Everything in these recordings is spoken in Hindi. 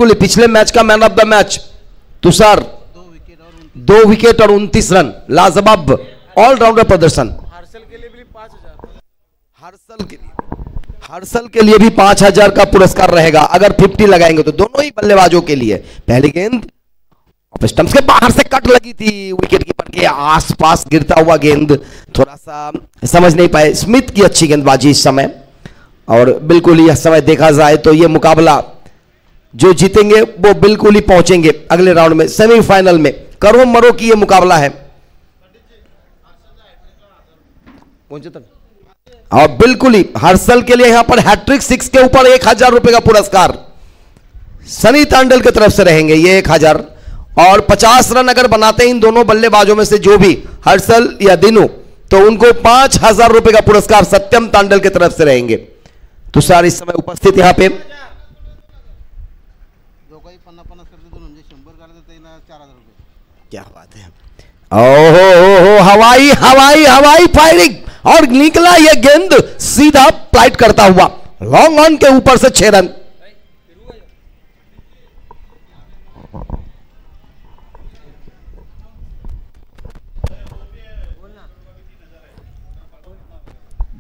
बिल्कुल पिछले मैच का man of the match Tushar, 2 wicket और 29 रन, लाजवाब ऑलराउंडर प्रदर्शन। हर्षल के लिए भी 5,000 का पुरस्कार रहेगा अगर 50 लगाएंगे तो, दोनों ही बल्लेबाजों के लिए। पहली गेंद स्टंप्स के बाहर से कट लगी थी, विकेट कीपर के आसपास गिरता हुआ गेंद, थोड़ा सा समझ नहीं पाए। स्मिथ की अच्छी गेंदबाजी इस समय, और बिल्कुल यह समय देखा जाए तो यह मुकाबला जो जीतेंगे वो बिल्कुल ही पहुंचेंगे अगले राउंड में, सेमीफाइनल में। करो मरो की यह मुकाबला है। और बिल्कुल ही हर्षल के लिए यहां पर हैट्रिक 6 के ऊपर 1,000 रुपए का पुरस्कार सनी तांडल की तरफ से रहेंगे, ये 1,000। और 50 रन अगर बनाते हैं इन दोनों बल्लेबाजों में से जो भी, हर्षल या दिनू, तो उनको 5,000 रुपए का पुरस्कार सत्यम तांडल की तरफ से रहेंगे। तुषार इस समय उपस्थित यहां पे। क्या बात है, ओहो हवाई हवाई हवाई फायरिंग, और निकला यह गेंद सीधा फ्लाइट करता हुआ लॉन्ग ऑन के ऊपर से 6 रन।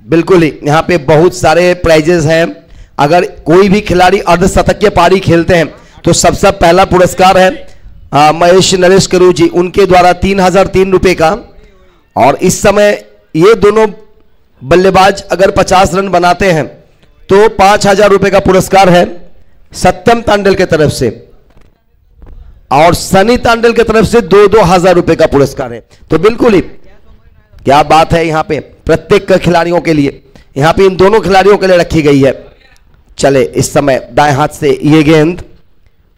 बिल्कुल ही यहां पे बहुत सारे प्राइजेस हैं। अगर कोई भी खिलाड़ी अर्धशतकीय पारी खेलते हैं तो सबसे पहला पुरस्कार है महेश नरेश करू जी, उनके द्वारा 3,003 रुपए का। और इस समय ये दोनों बल्लेबाज अगर 50 रन बनाते हैं तो 5,000 रुपए का पुरस्कार है सत्यम तांडल की तरफ से, और सनी तांडल की तरफ से 2,000 रुपए का पुरस्कार है। तो बिल्कुल ही क्या बात है, यहां पे प्रत्येक खिलाड़ियों के लिए, यहां पे इन दोनों खिलाड़ियों के लिए रखी गई है। चले इस समय दाएं हाथ से ये गेंद,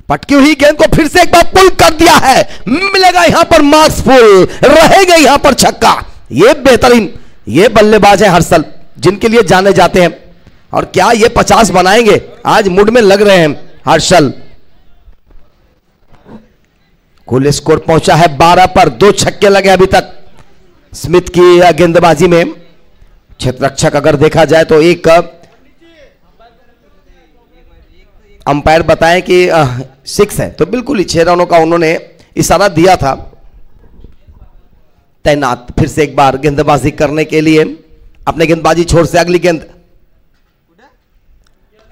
पटकी हुई गेंद को फिर से एक बार पुल कर दिया है, मिलेगा यहां पर मार्क्स फुल, रहेगा यहां पर छक्का। ये बेहतरीन ये बल्लेबाज है हर्षल, जिनके लिए जाने जाते हैं। और क्या ये 50 बनाएंगे, आज मूड में लग रहे हैं हर्षल। कुल स्कोर पहुंचा है 12 पर, 2 छक्के लगे अभी तक स्मिथ की गेंदबाजी में। क्षेत्ररक्षक अगर देखा जाए तो एक अंपायर बताएं कि 6 है, तो बिल्कुल ही 6 रनों का उन्होंने इशारा दिया था। तैनात फिर से एक बार गेंदबाजी करने के लिए, अपने गेंदबाजी छोर से अगली गेंद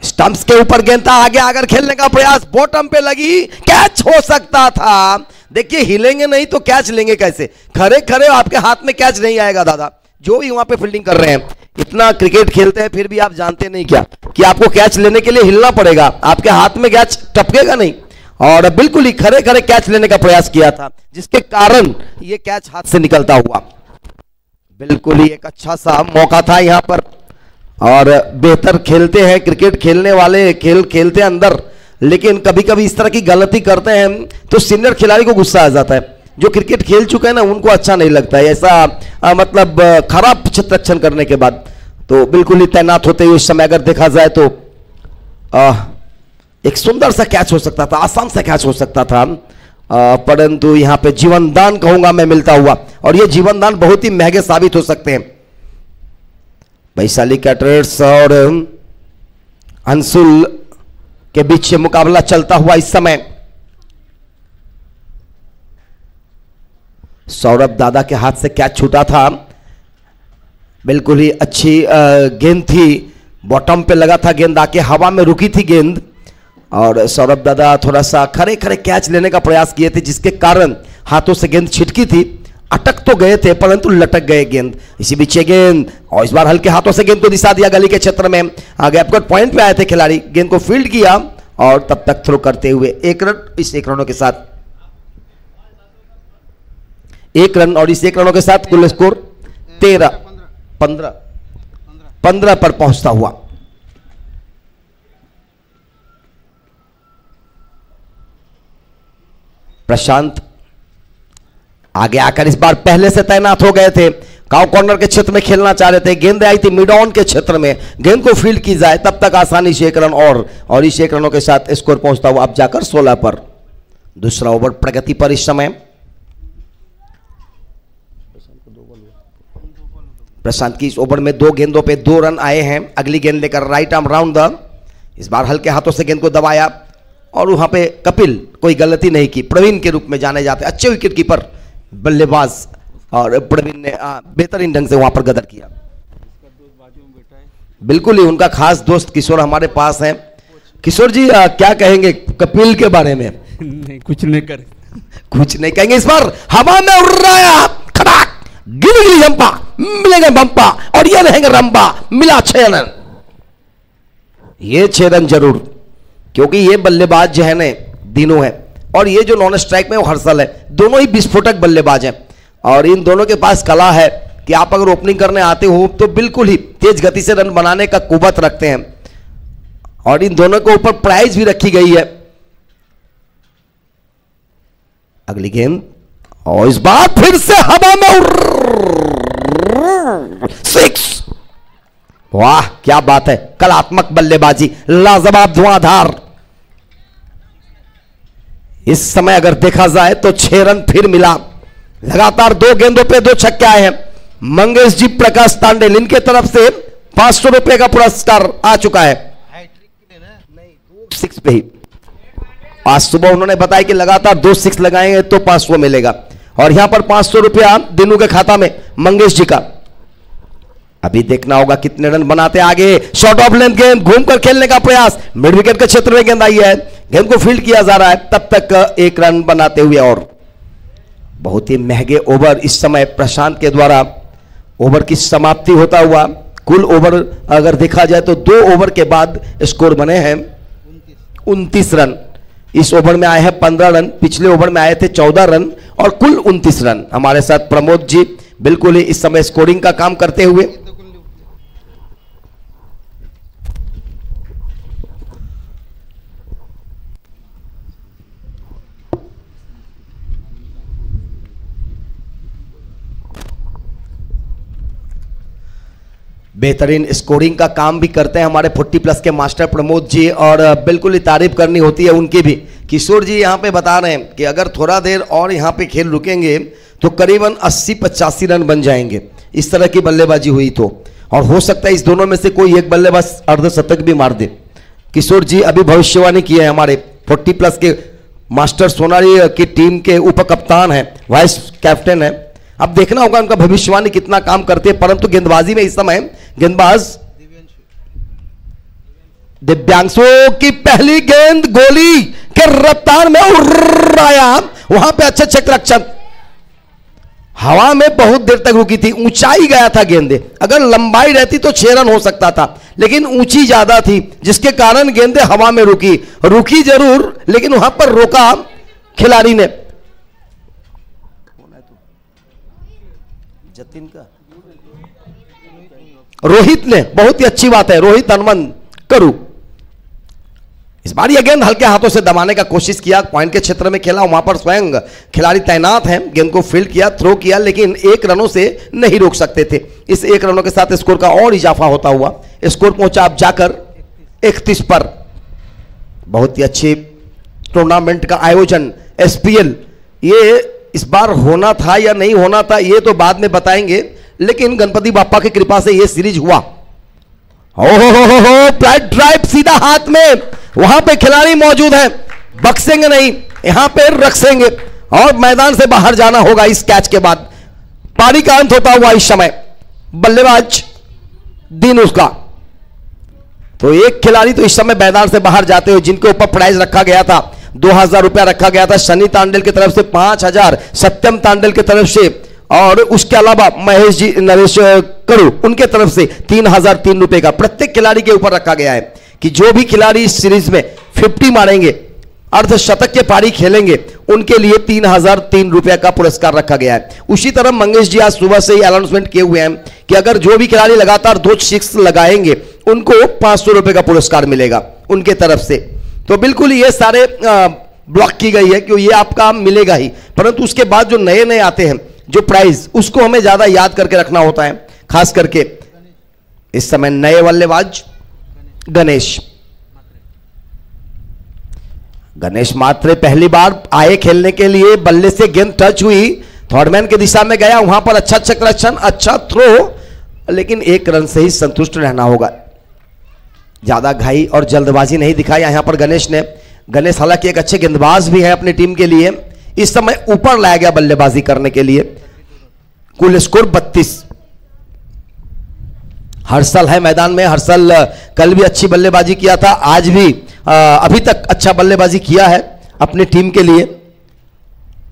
स्टंप्स के ऊपर गेंद था, आगे आकर खेलने का प्रयास, बॉटम पे लगी, कैच हो सकता था। देखिए हिलेंगे नहीं तो कैच लेंगे कैसे, खड़े खड़े आपके हाथ में कैच नहीं आएगा दादा। जो भी वहां पे फील्डिंग कर रहे हैं, इतना क्रिकेट खेलते हैं फिर भी आप जानते नहीं क्या कि आपको कैच लेने के लिए हिलना पड़ेगा, आपके हाथ में कैच टपकेगा नहीं। और बिल्कुल ही खड़े खड़े कैच लेने का प्रयास किया था, जिसके कारण ये कैच हाथ से निकलता हुआ। बिल्कुल ही एक अच्छा सा मौका था यहां पर, और बेहतर खेलते हैं क्रिकेट खेलने वाले, खेल खेलते हैं अंदर, लेकिन कभी कभी इस तरह की गलती करते हैं तो सीनियर खिलाड़ी को गुस्सा आ जाता है। जो क्रिकेट खेल चुके हैं ना, उनको अच्छा नहीं लगता है ऐसा मतलब खराब क्षेत्ररक्षण करने के बाद। तो बिल्कुल ही तैनात होते हुए इस समय अगर देखा जाए तो एक सुंदर सा कैच हो सकता था, आसान सा कैच हो सकता था, परंतु यहां पे जीवन दान कहूंगा मैं मिलता हुआ, और ये जीवन दान बहुत ही महंगे साबित हो सकते हैं। वैशाली कैटरेट्स और अंशुल के बीच मुकाबला चलता हुआ इस समय। सौरभ दादा के हाथ से कैच छूटा था, बिल्कुल ही अच्छी गेंद थी, बॉटम पे लगा था गेंद, आके हवा में रुकी थी गेंद, और सौरभ दादा थोड़ा सा खड़े खड़े कैच लेने का प्रयास किए थे, जिसके कारण हाथों से गेंद छिटकी थी, अटक तो गए थे परंतु लटक गए गेंद। इसी बीच गेंद, और इस बार हल्के हाथों से गेंद को दिशा दिया गली के क्षेत्र में, गैपकट पॉइंट पे आए थे खिलाड़ी, गेंद को फील्ड किया और तब तक थ्रो करते हुए 1 रन। इस 1 रनों के साथ 1 रन, और इस 1 रनों के साथ कुल स्कोर 15 पर पहुंचता हुआ। प्रशांत आगे आकर इस बार पहले से तैनात हो गए थे, काउ कॉर्नर के क्षेत्र में खेलना चाह रहे थे, गेंद आई थी मिड ऑन के क्षेत्र में, गेंद को फील्ड की जाए तब तक आसानी से 1 रन और इस 1 रनों के साथ स्कोर पहुंचता हुआ अब जाकर 16 पर। दूसरा ओवर प्रगति पर इस समय। प्रशांत की इस ओवर में 2 गेंदों पे 2 रन आए हैं। अगली गेंद लेकर राइट आर्म राउंड द, इस बार हल्के हाथों से गेंद को दबाया, और वहां पे कपिल कोई गलती नहीं की, प्रवीण के रूप में जाने जाते, अच्छे विकेट कीपर बल्लेबाज, और प्रवीण ने बेहतरीन ढंग से वहां पर गदर किया। बिल्कुल ही उनका खास दोस्त किशोर हमारे पास हैं। किशोर जी क्या कहेंगे कपिल के बारे में? नहीं, कुछ नहीं कर, कुछ नहीं कहेंगे। इस बार हवा में उड़ रहा है, खड़ाक, गिली गिली जंपा, मिलेंगे बंपा, और ये रहेंगे रंबा, मिला 6 रन। ये 6 रन जरूर, क्योंकि ये बल्लेबाज जो है ने दिनों है, और ये जो नॉन स्ट्राइक में वो हर्षल है, दोनों ही विस्फोटक बल्लेबाज हैं। और इन दोनों के पास कला है कि आप अगर ओपनिंग करने आते हो तो बिल्कुल ही तेज गति से रन बनाने का कुवत रखते हैं, और इन दोनों के ऊपर प्राइज भी रखी गई है। अगली गेंद, और इस बार फिर से हवा में 6। वाह क्या बात है, कलात्मक बल्लेबाजी, लाजवाब धुआंधार। इस समय अगर देखा जाए तो 6 रन फिर मिला, लगातार 2 गेंदों पे 2 छक्के आए हैं। मंगेश जी, प्रकाश तांडेल, इनके तरफ से 500 रुपए का पुरस्कार आ चुका है। 6 पे ही आज सुबह उन्होंने बताया कि लगातार 2 6 लगाएंगे तो 500 मिलेगा, और यहां पर 500 रुपया दिनों के खाता में मंगेश जी का। अभी देखना होगा कितने रन बनाते आगे। शॉर्ट ऑफ लेंथ गेंद, घूमकर खेलने का प्रयास, मिड विकेट के क्षेत्र में गेंद आई है, गेंद को फील्ड किया जा रहा है, तब तक 1 रन बनाते हुए। और बहुत ही महंगे ओवर इस समय प्रशांत के द्वारा ओवर की समाप्ति होता हुआ। कुल ओवर अगर देखा जाए तो 2 ओवर के बाद स्कोर बने हैं 29 रन। इस ओवर में आए हैं 15 रन, पिछले ओवर में आए थे 14 रन, और कुल 29 रन। हमारे साथ प्रमोद जी बिल्कुल ही इस समय स्कोरिंग का काम करते हुए। बेहतरीन स्कोरिंग का काम भी करते हैं हमारे 40+ के मास्टर प्रमोद जी, और बिल्कुल ही तारीफ करनी होती है उनकी भी। किशोर जी यहाँ पे बता रहे हैं कि अगर थोड़ा देर और यहाँ पे खेल रुकेंगे तो करीबन 80-85 रन बन जाएंगे, इस तरह की बल्लेबाजी हुई तो। और हो सकता है इस दोनों में से कोई एक बल्लेबाज अर्धशतक भी मार दे। किशोर जी अभी भविष्यवाणी की है, हमारे 40+ के मास्टर सोनारी की टीम के उप कप्तान है, वाइस कैप्टन है। अब देखना होगा उनका भविष्यवाणी कितना काम करते हैं। परंतु गेंदबाजी में इस समय गेंदबाज दिव्यांशु की पहली गेंद गोली के रफ्तार में उड़ आया, वहां पे अच्छे क्षेत्ररक्षण, हवा में बहुत देर तक रुकी थी, ऊंचाई गया था गेंदे। अगर लंबाई रहती तो 6 रन हो सकता था, लेकिन ऊंची ज्यादा थी जिसके कारण गेंदे हवा में रुकी जरूर, लेकिन वहां पर रोका खिलाड़ी ने। जतिन का रोहित ने, बहुत ही अच्छी बात है, रोहित हनुमंत करू। इस बार यह गेंद हल्के हाथों से दबाने का कोशिश किया, पॉइंट के क्षेत्र में खेला, वहां पर स्वयं खिलाड़ी तैनात हैं, गेंद को फील्ड किया, थ्रो किया, लेकिन 1 रनों से नहीं रोक सकते थे। इस 1 रनों के साथ स्कोर का और इजाफा होता हुआ स्कोर पहुंचा अब जाकर 31 पर। बहुत ही अच्छी टूर्नामेंट का आयोजन SPL, ये इस बार होना था या नहीं होना था ये तो बाद में बताएंगे, लेकिन गणपति बाप्पा की कृपा से ये सीरीज हुआ। हो फ्लैट ड्राइव सीधा हाथ में, वहां पे खिलाड़ी मौजूद है, बक्सेंगे नहीं, यहां पे रखेंगे और मैदान से बाहर जाना होगा इस कैच के बाद। पारी का अंत होता हुआ इस समय बल्लेबाज दिन उसका, तो एक खिलाड़ी तो इस समय मैदान से बाहर जाते हुए, जिनके ऊपर प्राइज रखा गया था 2000 रुपया रखा गया था सनी तांडेल की तरफ से, 5000 सत्यम तांडेल की तरफ से, और उसके अलावा महेश जी नरेश करू उनके तरफ से 3003 रुपए का प्रत्येक खिलाड़ी के ऊपर रखा गया है कि जो भी खिलाड़ी इस सीरीज में 50 मारेंगे, अर्धशतक के पारी खेलेंगे, उनके लिए 3003 रुपए का पुरस्कार रखा गया है। उसी तरह मंगेश जी आज सुबह से ही अनाउंसमेंट किए हुए हैं कि अगर जो भी खिलाड़ी लगातार 2 6 लगाएंगे उनको 500 रुपए का पुरस्कार मिलेगा उनके तरफ से। तो बिल्कुल ये सारे ब्लॉक की गई है कि ये आपका मिलेगा ही, परंतु उसके बाद जो नए नए आते हैं जो प्राइज, उसको हमें ज्यादा याद करके रखना होता है। खास करके इस समय नए बल्लेबाज गणेश मात्रे पहली बार आए खेलने के लिए, बल्ले से गेंद टच हुई, थर्डमैन की दिशा में गया, वहां पर अच्छा चक्ररक्षण, अच्छा थ्रो, लेकिन 1 रन से ही संतुष्ट रहना होगा। ज्यादा घाई और जल्दबाजी नहीं दिखाई यहां पर गणेश ने। गणेश हालांकि एक अच्छे गेंदबाज भी है अपनी टीम के लिए, इस समय ऊपर लाया गया बल्लेबाजी करने के लिए। कुल स्कोर 32। हर्षल है मैदान में। हर्षल कल भी अच्छी बल्लेबाजी किया था, आज भी अभी तक अच्छा बल्लेबाजी किया है अपनी टीम के लिए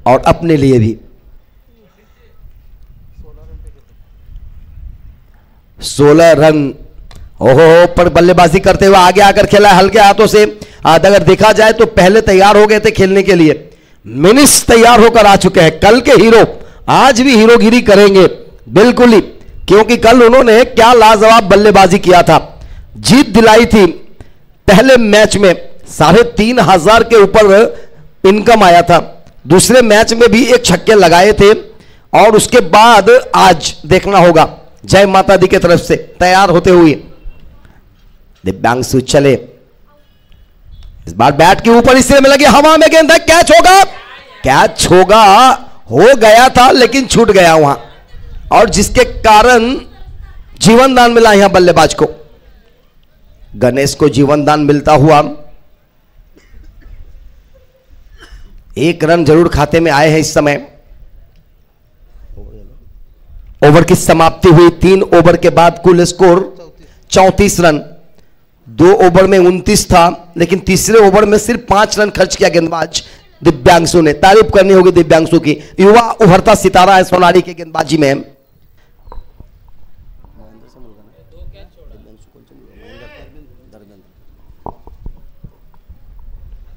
और अपने लिए भी। 16 रन ओहो पर बल्लेबाजी करते हुए आगे आकर खेला हल्के हाथों से। अगर देखा जाए तो पहले तैयार हो गए थे खेलने के लिए, मिनिस तैयार होकर आ चुके हैं। कल के हीरो आज भी हीरोगिरी करेंगे बिल्कुल ही, क्योंकि कल उन्होंने क्या लाजवाब बल्लेबाजी किया था, जीत दिलाई थी। पहले मैच में 3,500 के ऊपर इनकम आया था, दूसरे मैच में भी एक छक्के लगाए थे और उसके बाद आज देखना होगा जय माता दी की तरफ से तैयार होते हुए दिव्यांशु चले। इस बार बैट के ऊपर इससे में लगी, हवा में गेंद है, कैच होगा, कैच होगा, हो गया था लेकिन छूट गया वहां, और जिसके कारण जीवन दान मिला यहां बल्लेबाज को। गणेश को जीवन दान मिलता हुआ 1 रन जरूर खाते में आए हैं इस समय। ओवर की समाप्ति हुई। 3 ओवर के बाद कुल स्कोर 34 रन। 2 ओवर में 29 था, लेकिन तीसरे ओवर में सिर्फ 5 रन खर्च किया गेंदबाज दिव्यांशु ने। तारीफ करनी होगी दिव्यांशु की, युवा उभरता सितारा है सोनारी के गेंदबाजी में।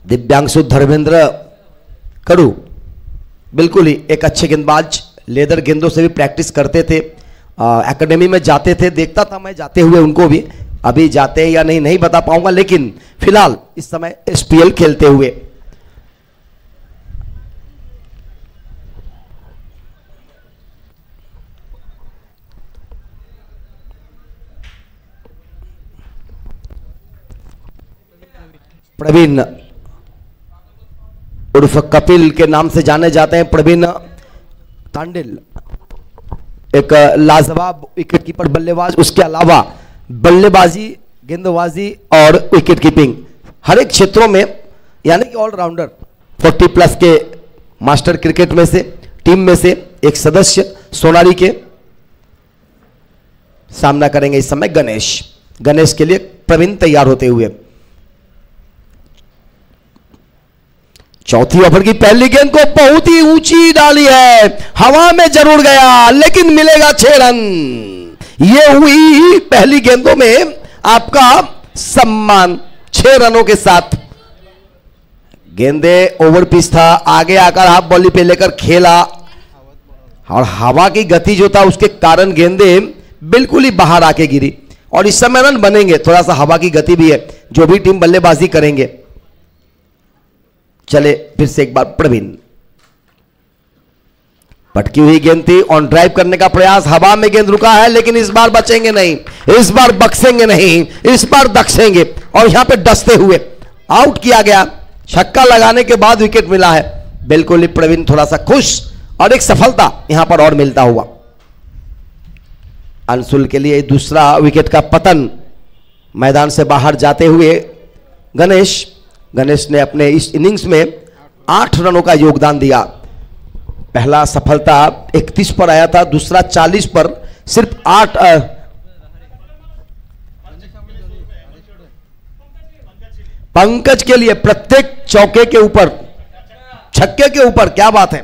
दिव्यांशु धर्मेंद्र कड़ू बिल्कुल ही एक अच्छे गेंदबाज, लेदर गेंदों से भी प्रैक्टिस करते थे, एकेडमी में जाते थे, देखता था मैं जाते हुए उनको भी। अभी जाते हैं या नहीं नहीं बता पाऊंगा, लेकिन फिलहाल इस समय एसपीएल खेलते हुए। प्रवीण उर्फ कपिल के नाम से जाने जाते हैं, प्रवीण तांडिल, एक लाजवाब विकेट कीपर बल्लेबाज। उसके अलावा बल्लेबाजी, गेंदबाजी और विकेट कीपिंग हर एक क्षेत्रों में यानी कि ऑलराउंडर। 40+ के मास्टर क्रिकेट में से टीम में से एक सदस्य सोनारी के सामना करेंगे इस समय गणेश। गणेश के लिए प्रवीण तैयार होते हुए। चौथी ओवर की पहली गेंद को बहुत ही ऊंची डाली है, हवा में जरूर गया लेकिन मिलेगा 6 रन। यह हुई पहली गेंदों में आपका सम्मान 6 रनों के साथ। गेंदे ओवर पिच था, आगे आकर हाफ बॉली पे लेकर खेला और हवा की गति जो था उसके कारण गेंदे बिल्कुल ही बाहर आके गिरी और इस समय रन बनेंगे। थोड़ा सा हवा की गति भी है, जो भी टीम बल्लेबाजी करेंगे। चले फिर से एक बार प्रवीण, पटकी हुई गेंद थी, ऑन ड्राइव करने का प्रयास, हवा में गेंद रुका है लेकिन इस बार बचेंगे नहीं, इस बार बक्सेंगे नहीं, इस बार दक्षेंगे और यहां पे डसते हुए आउट किया गया। छक्का लगाने के बाद विकेट मिला है। बिल्कुल ही प्रवीण थोड़ा सा खुश और एक सफलता यहां पर और मिलता हुआ। अंशुल के लिए दूसरा विकेट का पतन, मैदान से बाहर जाते हुए गणेश ने अपने इस इनिंग्स में 8 रनों का योगदान दिया। पहला सफलता 31 पर आया था, दूसरा 40 पर, सिर्फ 8। पंकज के लिए प्रत्येक चौके के ऊपर, छक्के के ऊपर, क्या बात है।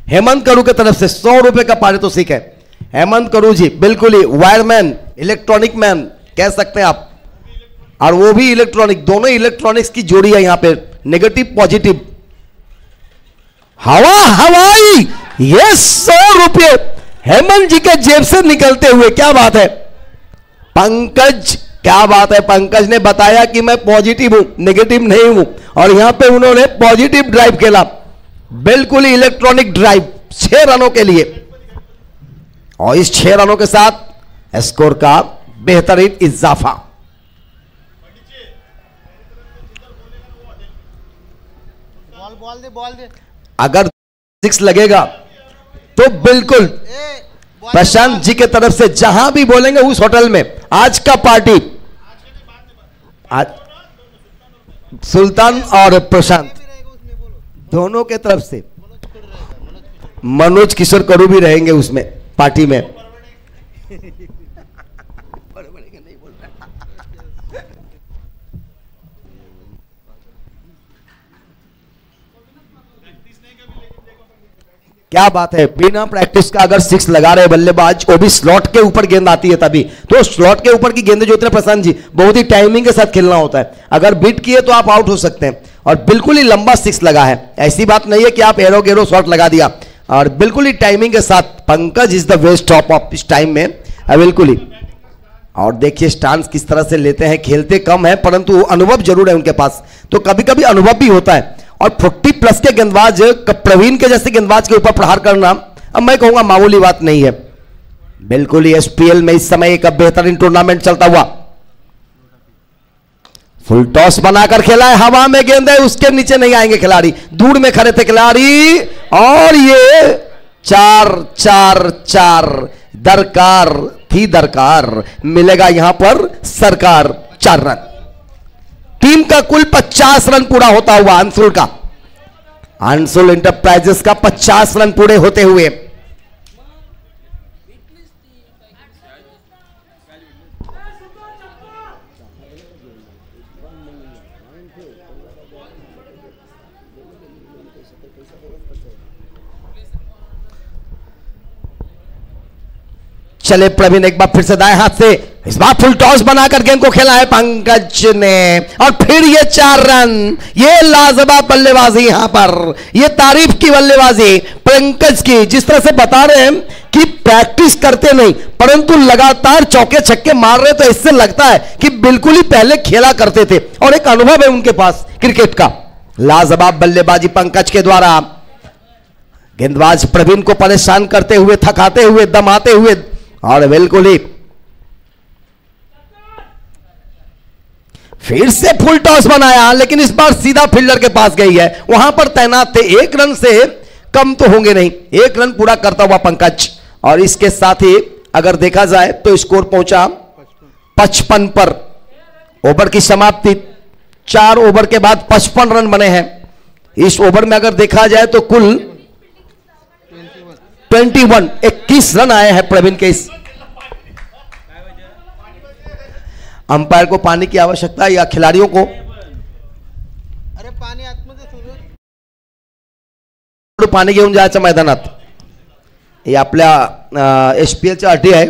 हेमंत करू की तरफ से 100 रुपए का पारितोषिक है। हेमंत करू जी बिल्कुल ही वायरमैन, इलेक्ट्रॉनिक मैन कह सकते हैं आप, और वो भी इलेक्ट्रॉनिक, दोनों इलेक्ट्रॉनिक्स की जोड़ी है यहां पे, नेगेटिव पॉजिटिव। हवाई ये 100 रुपये हेमंत जी के जेब से निकलते हुए, क्या बात है पंकज, क्या बात है। पंकज ने बताया कि मैं पॉजिटिव हूं, नेगेटिव नहीं हूं, और यहां पे उन्होंने पॉजिटिव ड्राइव खेला, बिल्कुल ही इलेक्ट्रॉनिक ड्राइव 6 रनों के लिए। और इस 6 रनों के साथ स्कोर का बेहतरीन इजाफा। बॉल दे। अगर 6 लगेगा तो बिल्कुल प्रशांत जी के तरफ से जहां भी बोलेंगे उस होटल में आज का पार्टी। सुल्तान और प्रशांत दोनों के तरफ से। मनोज किशोर करू भी रहेंगे उसमें पार्टी में। क्या बात है, बिना प्रैक्टिस का अगर 6 लगा रहे बल्लेबाज, वो भी स्लॉट के ऊपर गेंद आती है तभी। तो स्लॉट के ऊपर की गेंद जो इतने प्रशांत जी बहुत ही टाइमिंग के साथ खेलना होता है, अगर बीट किए तो आप आउट हो सकते हैं। और बिल्कुल ही लंबा 6 लगा है, ऐसी बात नहीं है कि आप एरो गेरो शॉट लगा दिया, और बिल्कुल ही टाइमिंग के साथ। Pankaj is the best top of इस टाइम में, बिल्कुल ही। और देखिए स्टांस किस तरह से लेते हैं, खेलते कम है परंतु अनुभव जरूर है उनके पास, तो कभी कभी अनुभव भी होता है। और 40+ के गेंदबाज प्रवीण के जैसे गेंदबाज के ऊपर प्रहार करना, अब मैं कहूंगा मामूली बात नहीं है। बिल्कुल ही एसपीएल में इस समय एक बेहतरीन टूर्नामेंट चलता हुआ। फुल टॉस बनाकर खेला है, हवा में गेंद है, उसके नीचे नहीं आएंगे खिलाड़ी, दूर में खड़े थे खिलाड़ी। और ये 4-4-4 दरकार थी, दरकार मिलेगा यहां पर सरकार। 4 रन, टीम का कुल 50 रन पूरा होता हुआ अंशुल का, अंशुल इंटरप्राइजेस का 50 रन पूरे होते हुए। चले प्रवीण एक बार फिर से दाएं हाथ से, इस बार फुल टॉस बनाकर गेंद को खेला है पंकज ने, और फिर ये 4 रन। ये लाजवाब बल्लेबाजी यहां पर, ये तारीफ की बल्लेबाजी पंकज की, जिस तरह से बता रहे हैं कि प्रैक्टिस करते नहीं परंतु लगातार चौके छक्के मार रहे, तो इससे लगता है कि बिल्कुल ही पहले खेला करते थे और एक अनुभव है उनके पास क्रिकेट का। लाजवाब बल्लेबाजी पंकज के द्वारा, गेंदबाज प्रवीण को परेशान करते हुए, थकाते हुए, दमाते हुए, और बिल्कुल ही फिर से फुल टॉस बनाया, लेकिन इस बार सीधा फील्डर के पास गई है, वहां पर तैनात थे। 1 रन से कम तो होंगे नहीं, 1 रन पूरा करता हुआ पंकज। और इसके साथ ही अगर देखा जाए तो स्कोर पहुंचा 55 पर। ओवर की समाप्ति, 4 ओवर के बाद 55 रन बने हैं। इस ओवर में अगर देखा जाए तो कुल 21 रन आए हैं प्रवीण के। इस अंपायर को पानी की आवश्यकता है या खिलाड़ियों को? अरे पाणी आतमध्ये पाणी घेऊन जायचं मैदानात, हे आपल्या एसपीएलच्या अटी आहे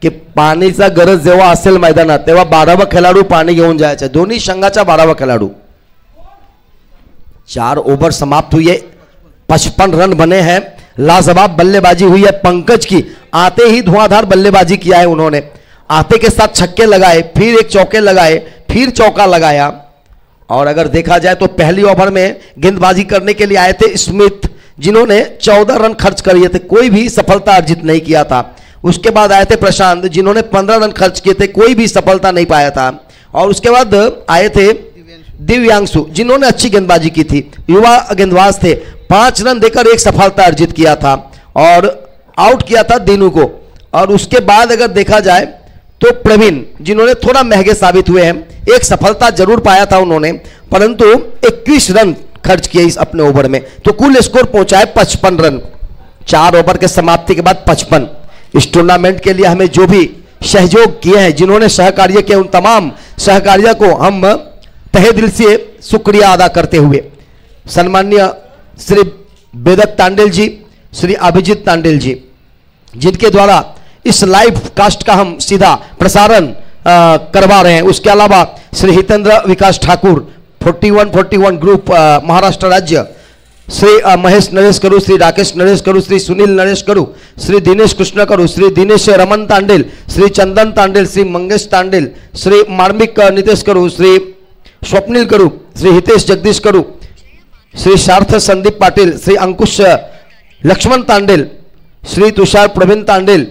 की पाणीचा गरज जेव्हा असेल मैदानात तेव्हा 12वा खेळाडू पाणी घेऊन जायचं, दोन्ही संघाचा 12वा खेळाडू। 4 ओवर समाप्त हुए, 55 रन बने हैं। लाजवाब बल्लेबाजी हुई है पंकज की, आते ही धुआंधार बल्लेबाजी किया है उन्होंने, आते के साथ छक्के लगाए, फिर एक चौके लगाए, फिर चौका लगाया। और अगर देखा जाए तो पहली ओवर में गेंदबाजी करने के लिए आए थे स्मिथ, जिन्होंने 14 रन खर्च किए थे, कोई भी सफलता अर्जित नहीं किया था। उसके बाद आए थे प्रशांत, जिन्होंने 15 रन खर्च किए थे, कोई भी सफलता नहीं पाया था। और उसके बाद आए थे दिव्यांशु, जिन्होंने अच्छी गेंदबाजी की थी, युवा गेंदबाज थे, 5 रन देकर एक सफलता अर्जित किया था और आउट किया था दीनू को। और उसके बाद अगर देखा जाए तो प्रवीण, जिन्होंने थोड़ा महंगे साबित हुए हैं, एक सफलता जरूर पाया था उन्होंने, परंतु 21 रन खर्च किए इस अपने ओवर में, तो कुल स्कोर पहुंचा है 55 रन। 4 ओवर के समाप्ति के बाद 55। इस टूर्नामेंट के लिए हमें जो भी सहयोग किए हैं, जिन्होंने सहकार्य किए, उन तमाम सहकार्य को हम तहे दिल से शुक्रिया अदा करते हुए सम्माननीय श्री बेदक तांडेल जी, श्री अभिजीत तांडेल जी, जिनके द्वारा इस लाइव कास्ट का हम सीधा प्रसारण करवा रहे हैं। उसके अलावा श्री हितेंद्र विकास ठाकुर 4141 ग्रुप महाराष्ट्र राज्य, श्री महेश नरेश करू, श्री राकेश नरेश करू, श्री सुनील नरेश करू, श्री दिनेश कृष्ण करू, श्री दिनेश रमन तांडेल, श्री चंदन तांडेल, श्री मंगेश तांडेल, श्री मार्मिक नितेश करू, श्री स्वप्निल करू, श्री हितेश जगदीश करू, श्री सार्थ संदीप पाटिल, श्री अंकुश लक्ष्मण तांडेल, श्री तुषार प्रवीण तांडेल,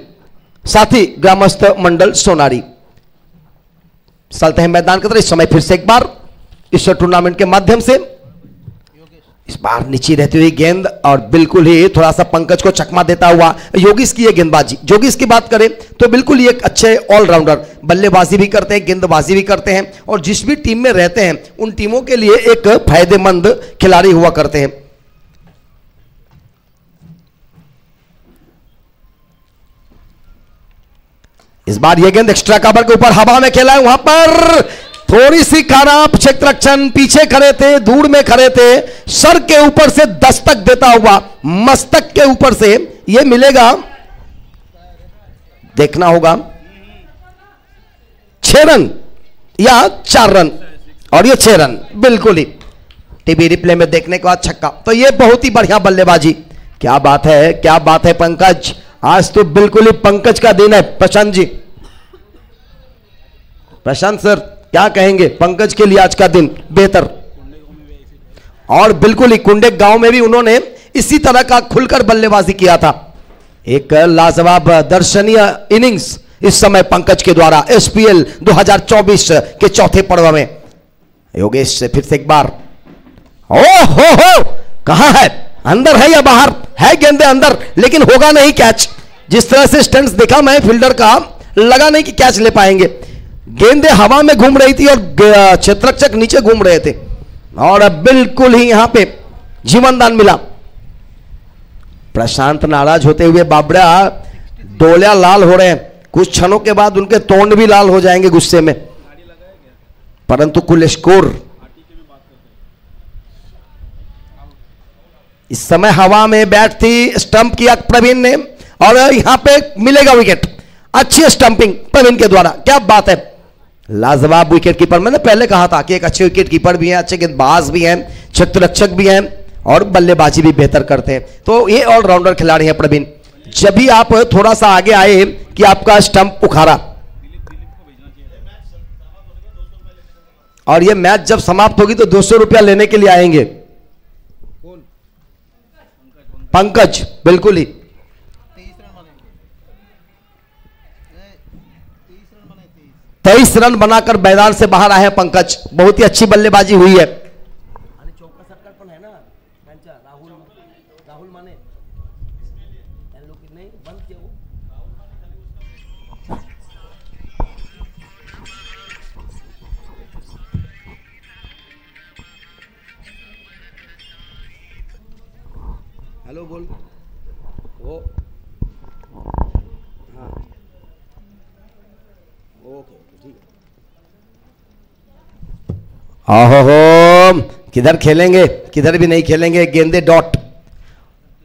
साथी ग्रामस्थ मंडल सोनारी। चलते हैं मैदान की तरफ। इस समय फिर से एक बार इस टूर्नामेंट के माध्यम से इस बार नीचे रहती हुई गेंद और बिल्कुल ही थोड़ा सा पंकज को चकमा देता हुआ योगेश की ये गेंदबाजी। योगेश की बात करें तो बिल्कुल ही एक अच्छे ऑलराउंडर, बल्लेबाजी भी करते हैं, गेंदबाजी भी करते हैं और जिस भी टीम में रहते हैं उन टीमों के लिए एक फायदेमंद खिलाड़ी हुआ करते हैं। इस बार यह गेंद एक्स्ट्रा कवर के ऊपर हवा में खेला है, वहां पर थोड़ी सी खराब क्षेत्ररक्षण, पीछे खड़े थे, दूर में खड़े थे, सर के ऊपर से दस्तक देता हुआ मस्तक के ऊपर से यह मिलेगा, देखना होगा 6 रन या 4 रन और ये 6 रन बिल्कुल ही टीवी रिप्ले में देखने के बाद छक्का। तो ये बहुत ही बढ़िया बल्लेबाजी, क्या बात है, क्या बात है पंकज, आज तो बिल्कुल ही पंकज का दिन है। प्रशांत जी, प्रशांत सर क्या कहेंगे पंकज के लिए आज का दिन बेहतर, और बिल्कुल ही कुंडे गांव में भी उन्होंने इसी तरह का खुलकर बल्लेबाजी किया था। एक लाजवाब दर्शनीय इनिंग्स इस समय पंकज के द्वारा एसपीएल 2024 के चौथे पर्व में। योगेश से फिर से एक बार, ओ हो कहां है, अंदर है या बाहर है, गेंदे अंदर लेकिन होगा नहीं कैच। जिस तरह से स्टंट्स देखा मैं फील्डर का, लगा नहीं कि कैच ले पाएंगे। गेंदे हवा में घूम रही थी और क्षेत्ररक्षक नीचे घूम रहे थे और अब बिल्कुल ही यहां पे जीवनदान मिला। प्रशांत नाराज होते हुए बाबड़ा डोलिया लाल हो रहे हैं, कुछ क्षणों के बाद उनके तोंड भी लाल हो जाएंगे गुस्से में, परंतु कुल स्कोर इस समय हवा में बैट थी, स्टंप किया प्रवीण ने और यहां पे मिलेगा विकेट। अच्छी स्टंपिंग प्रवीण के द्वारा, क्या बात है, लाजवाब विकेट कीपर। मैंने पहले कहा था कि एक अच्छे विकेट कीपर भी हैं, अच्छे गेंदबाज भी हैं, क्षेत्ररक्षक भी हैं और बल्लेबाजी भी बेहतर करते हैं। तो ये ऑलराउंडर खिलाड़ी हैं प्रवीण। जब भी आप थोड़ा सा आगे आए कि आपका स्टंप उखाड़ा और ये मैच जब समाप्त होगी तो 200 रुपया लेने के लिए आएंगे। पंकज बिल्कुल ही 23 रन बनाकर मैदान से बाहर आए हैं पंकज। बहुत ही अच्छी बल्लेबाजी हुई है। चौका सर्कल पण है ना त्यांचा राहुल माने नहीं बंद किया वो। हेलो बोल वो, हाँ ओके ठीक है। आहो किधर खेलेंगे, किधर भी नहीं खेलेंगे, गेंदे डॉट।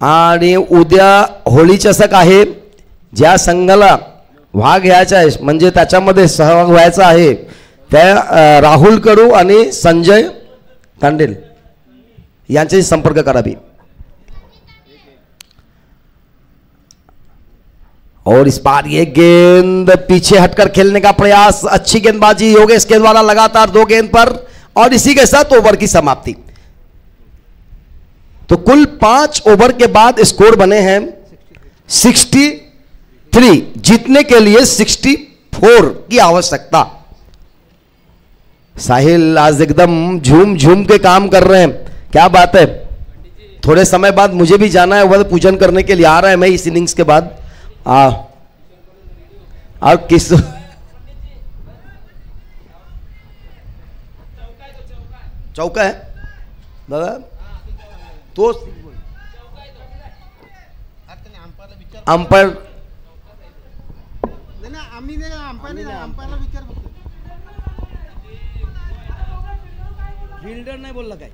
आणि उद्या होळी चषक आहे, ज्या संघाला भाग घ्यायचा आहे म्हणजे त्याच्यामध्ये सहभाग व्हायचा आहे त्या राहुल कडू आणि संजय तांडेल यांच्याशी संपर्क करावी। और इस बार ये गेंद पीछे हटकर खेलने का प्रयास, अच्छी गेंदबाजी योगेश के द्वारा लगातार 2 गेंद पर और इसी के साथ ओवर की समाप्ति। तो कुल 5 ओवर के बाद स्कोर बने हैं 63, जीतने के लिए 64 की आवश्यकता। साहिल आज एकदम झूम झूम के काम कर रहे हैं, क्या बात है। थोड़े समय बाद मुझे भी जाना है, वह पूजन करने के लिए आ रहा है मैं इस इनिंग्स के बाद। और किस चौका है दादा तो अंपायर फिल्डर नाही बोलला काय,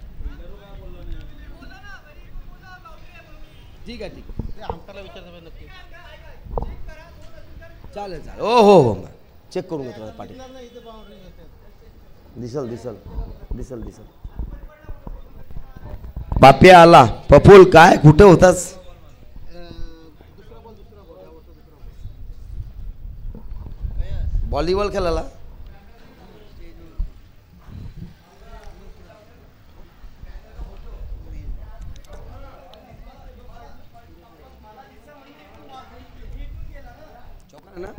ठीक आहे ठीक आहे अंपायरला विचारतो नक्की, चालेल चालेल, ओ हो चेक करून घेतो पाठी, दिसल दिसल दिसल दिसल। बाप्या आला, पफूल काय कुठे होतास, व्हॉलीबॉल खेळायला। चौका ना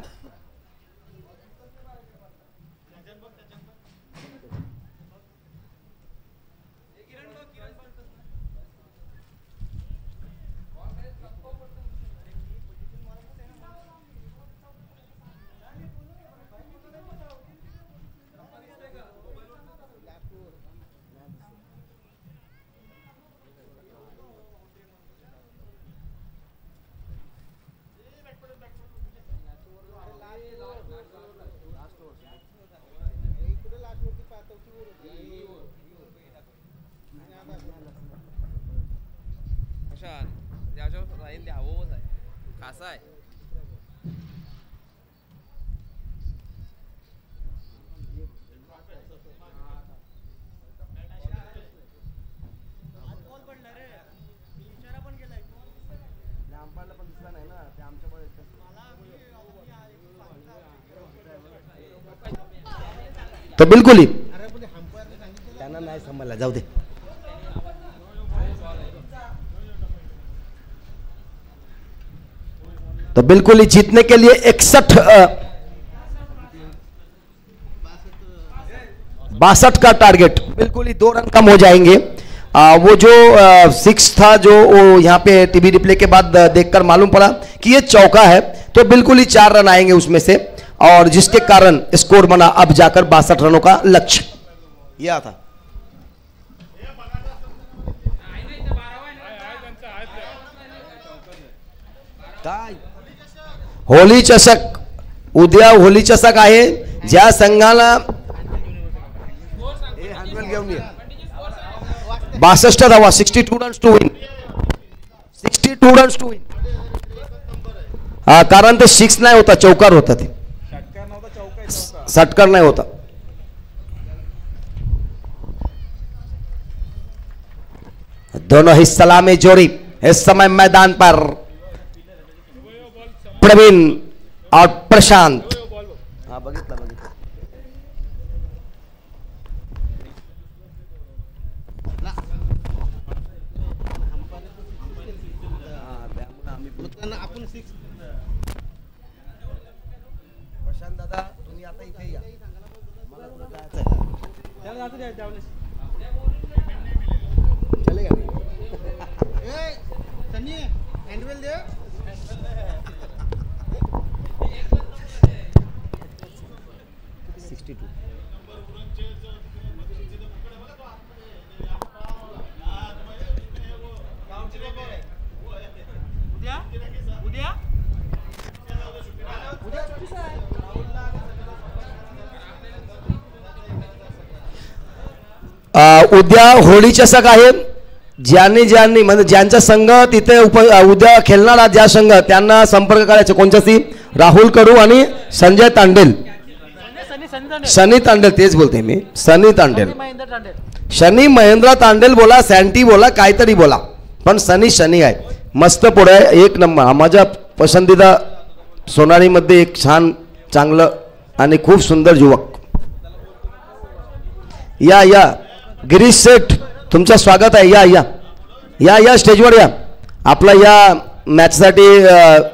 रोशन ज्याच्या राहील ते हवंच आहे खासा आहे तो बिल्कुल ही त्यांना नाही समजला जाऊ दे तो बिल्कुल ही जीतने के लिए 62 का टारगेट बिल्कुल ही 2 रन कम हो जाएंगे वो जो 6 था जो वो यहाँ पे टीवी रिप्ले के बाद देखकर मालूम पड़ा कि ये चौका है तो बिल्कुल ही 4 रन आएंगे उसमें से और जिसके कारण स्कोर बना अब जाकर 62 रनों का लक्ष्य यह था होली चषक उद्या होली चषक आहे ज्या संघाला 62 धावा 62 runs to win 62 runs to win कारण ते 6 नाही होता चौकार होता ते षटकार नहीं होता दोनों ही सलामी जोड़ी इस समय मैदान पर प्रवीण और प्रशांत प्रशांत दादा तुम्ही आता इथे या मला पुढे जायचं आहे चलेगा सनी हँडवेल दे 62 उद्या होळी चषक आहे ज्यांनी म्हणजे ज्यांचा संघ तिथे उद्या खेळणारा ज्या संघ त्यांना संपर्क करायचे कोणच्याशी राहुल कडू आणि संजय तांडेल शनी तांडेल तेच बोलते मी शनी तांडेल शनी महेंद्र तांडेल बोला सँटी बोला काहीतरी बोला पण शनी आहे मस्त पुढे एक नंबर माझ्या पसंदीदा सोनारीमध्ये एक छान चांगलं आणि खूप सुंदर युवक या गिरीश सेठ तुमचं स्वागत आहे या स्टेजवर या आपला या मॅचसाठी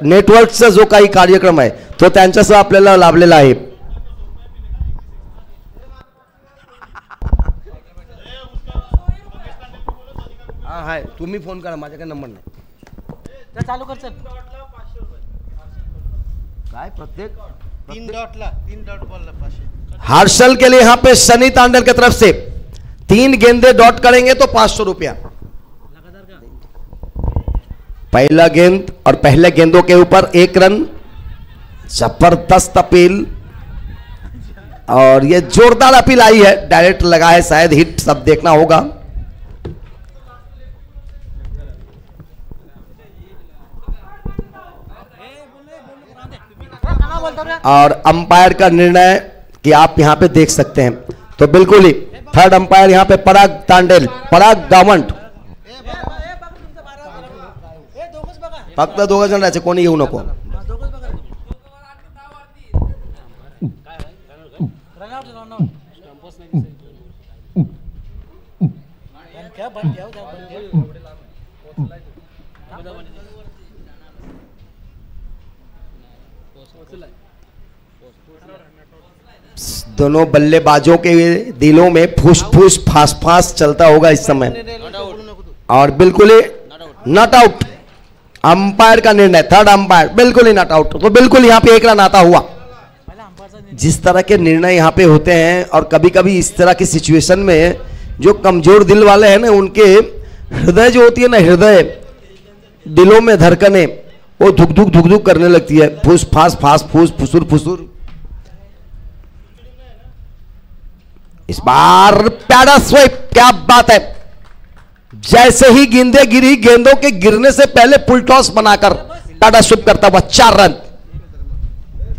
नेटवर्कचा जो काही कार्यक्रम आहे तो त्यांच्यासह आपल्याला लाभलेला आहे हा हाय तुम्ही फोन करा माझ्याकडे नंबर नाही चालू कर चल काय प्रत्येक 3 डॉट बॉल 500 हार्शल के लिए यहाँ पे शनी तांडल की तरफ से 3 गेंदे डॉट करेंगे तो 500 रुपया पहला गेंद और पहले गेंदों के ऊपर 1 रन जबरदस्त अपील और ये जोरदार अपील आई है डायरेक्ट लगा है शायद हिट सब देखना होगा और अंपायर का निर्णय कि आप यहां पे देख सकते हैं तो बिल्कुल ही थर्ड अंपायर यहां पे पराग तांडेल पराग गावंट फक्त 2 जण राहायचे कोणी येऊ नको दोनों बल्लेबाजों के दिलों में फूस फूस फास फास चलता होगा इस समय और बिल्कुल ही नॉट आउट अंपायर का निर्णय थर्ड अंपायर बिल्कुल ही नॉट आउट तो बिल्कुल यहाँ पे 1 रन आता हुआ जिस तरह के निर्णय यहाँ पे होते हैं और कभी कभी इस तरह की सिचुएशन में जो कमजोर दिल वाले हैं ना उनके हृदय जो होती है ना हृदय दिलों में धड़कने वो धुक धुक करने लगती है फूस फास फास फूस फुसुर फुसुर इस बार प्यारा स्वीप क्या बात है जैसे ही गेंदें गिरी, गेंदों के गिरने से पहले फुल टॉस बनाकर टाटा स्विप करता हुआ 4 रन।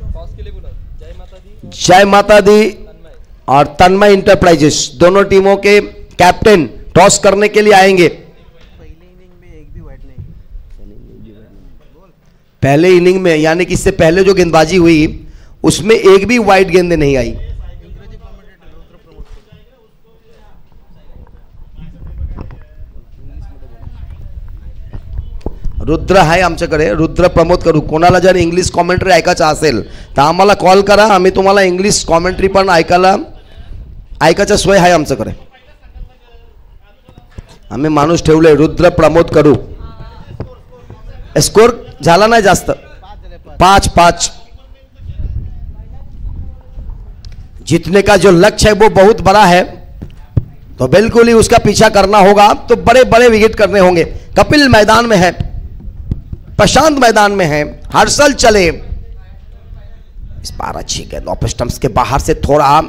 टॉस के लिए बोला जय माता दी जय माता दी तन्मय। और तन्मय इंटरप्राइजेस दोनों टीमों के कैप्टन टॉस करने के लिए आएंगे। पहले इनिंग में एक भी वाइड नहीं। पहले इनिंग में यानी कि इससे पहले जो गेंदबाजी हुई उसमें एक भी वाइड गेंद नहीं आई। अंग्रेजी कमेंटेटर रुद्र प्रमोद रुद्र आहे आमच्याकडे, रुद्र प्रमोद करू। कोणाला जर इंग्लिश कॉमेंट्री ऐकायचं असेल तर आम्हाला कॉल करा, आम्ही तुम्हाला इंग्लिश कॉमेंट्री पण ऐकायचा सोय आहे आमच्याकडे। आम्ही माणूस ठेवले रुद्र प्रमोद करू। स्कोर झाला नाही जास्त, 5-5। जीतने का जो लक्ष्य है वो बहुत बड़ा है, तो बिल्कुल ही उसका पीछा करना होगा। तो बड़े बड़े विकेट करने होंगे। कपिल मैदान में है, प्रशांत मैदान में है, हर्षल चले। इस बार अच्छी गेंद ऑफ स्टंप्स के बाहर से थोड़ा